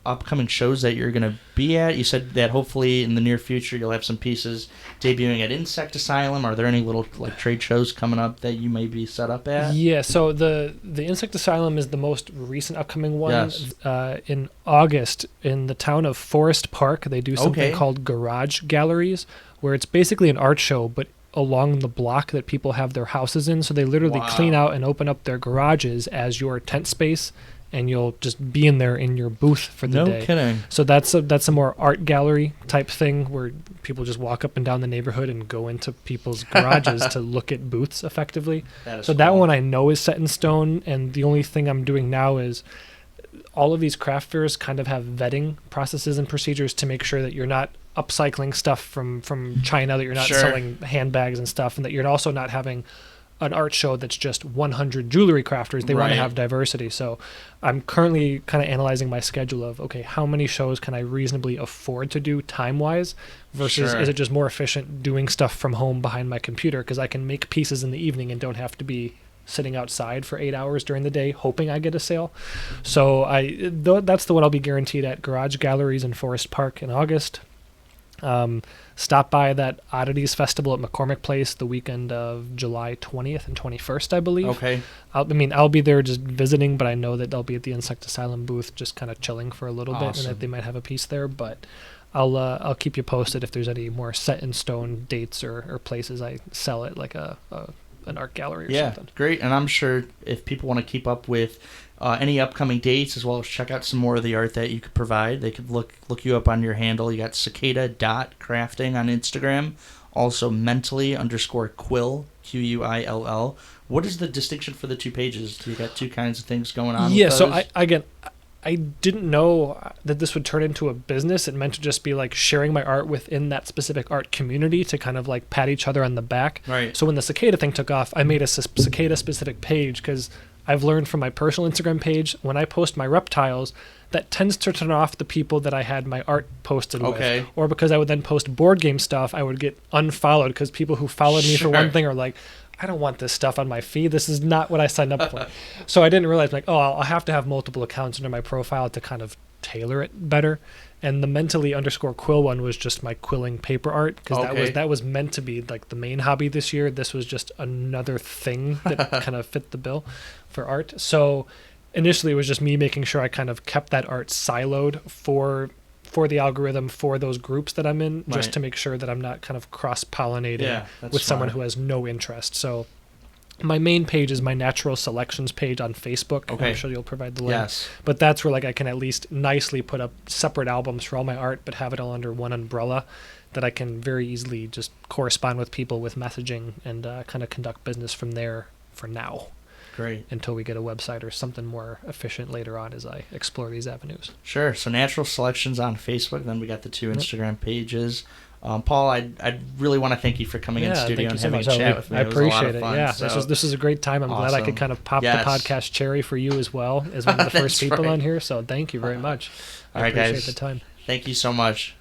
S1: upcoming shows that you're going to be at? You said that hopefully in the near future you'll have some pieces debuting at Insect Asylum. Are there any little like trade shows coming up that you may be set up at?
S2: Yeah, so the Insect Asylum is the most recent upcoming one.
S1: Yes.
S2: In August, in the town of Forest Park, they do something called Garage Galleries, where it's basically an art show, but along the block that people have their houses in. So they literally clean out and open up their garages as your tent space, and you'll just be in there in your booth for the day. No kidding. So that's a more art gallery type thing where people just walk up and down the neighborhood and go into people's garages to look at booths effectively. So that one I know is set in stone, and the only thing I'm doing now is all of these craft fairs kind of have vetting processes and procedures to make sure that you're not upcycling stuff from China, that you're not selling handbags and stuff, and that you're also not having an art show that's just 100 jewelry crafters. They want to have diversity. So I'm currently kind of analyzing my schedule of, okay, how many shows can I reasonably afford to do time-wise versus is it just more efficient doing stuff from home behind my computer, because I can make pieces in the evening and don't have to be sitting outside for 8 hours during the day hoping I get a sale. So that's the one I'll be guaranteed at Garage Galleries in Forest Park in August. Stop by that Oddities Festival at McCormick Place the weekend of July 20th and 21st, I believe.
S1: Okay.
S2: I'll be there just visiting, but I know that I'll be at the Insect Asylum booth just kind of chilling for a little bit, and that they might have a piece there. But I'll keep you posted if there's any more set in stone dates or places I sell at, like an art gallery or something. Yeah, great. And I'm sure if people want to keep up with any upcoming dates, as well as check out some more of the art that you could provide, they could look you up on your handle. You got cicada.crafting on Instagram. Also mentally_quill, QUILL. What is the distinction for the two pages? Do you got two kinds of things going on? Yeah, with those? So I didn't know that this would turn into a business. It meant to just be like sharing my art within that specific art community to kind of like pat each other on the back.
S1: Right.
S2: So when the Cicada thing took off, I made a Cicada specific page, because I've learned from my personal Instagram page, when I post my reptiles, that tends to turn off the people that I had my art posted with. Or because I would then post board game stuff, I would get unfollowed because people who followed me for one thing are like, I don't want this stuff on my feed. This is not what I signed up for. So I didn't realize, like, I'll have to have multiple accounts under my profile to kind of tailor it better. And the mentally_quill one was just my quilling paper art, because that was meant to be like the main hobby this year. This was just another thing that kind of fit the bill for art. So initially it was just me making sure I kind of kept that art siloed for the algorithm for those groups that I'm in, just to make sure that I'm not kind of cross-pollinating with someone who has no interest. So my main page is my natural selections page on Facebook. I'm sure you'll provide the link. Yes. But that's where like I can at least nicely put up separate albums for all my art, but have it all under one umbrella that I can very easily just correspond with people with messaging and kind of conduct business from there for now. Great. Until we get a website or something more efficient later on as I explore these avenues.
S1: Sure. So Natural Selections on Facebook. Then we got the two Instagram pages. Paul, I really want to thank you for coming in the studio and having a chat with me.
S2: I appreciate it. Yeah, so this is a great time. I'm glad I could kind of pop the podcast cherry for you as well as one of the first people on here. So thank you very much. I appreciate the time.
S1: Thank you so much.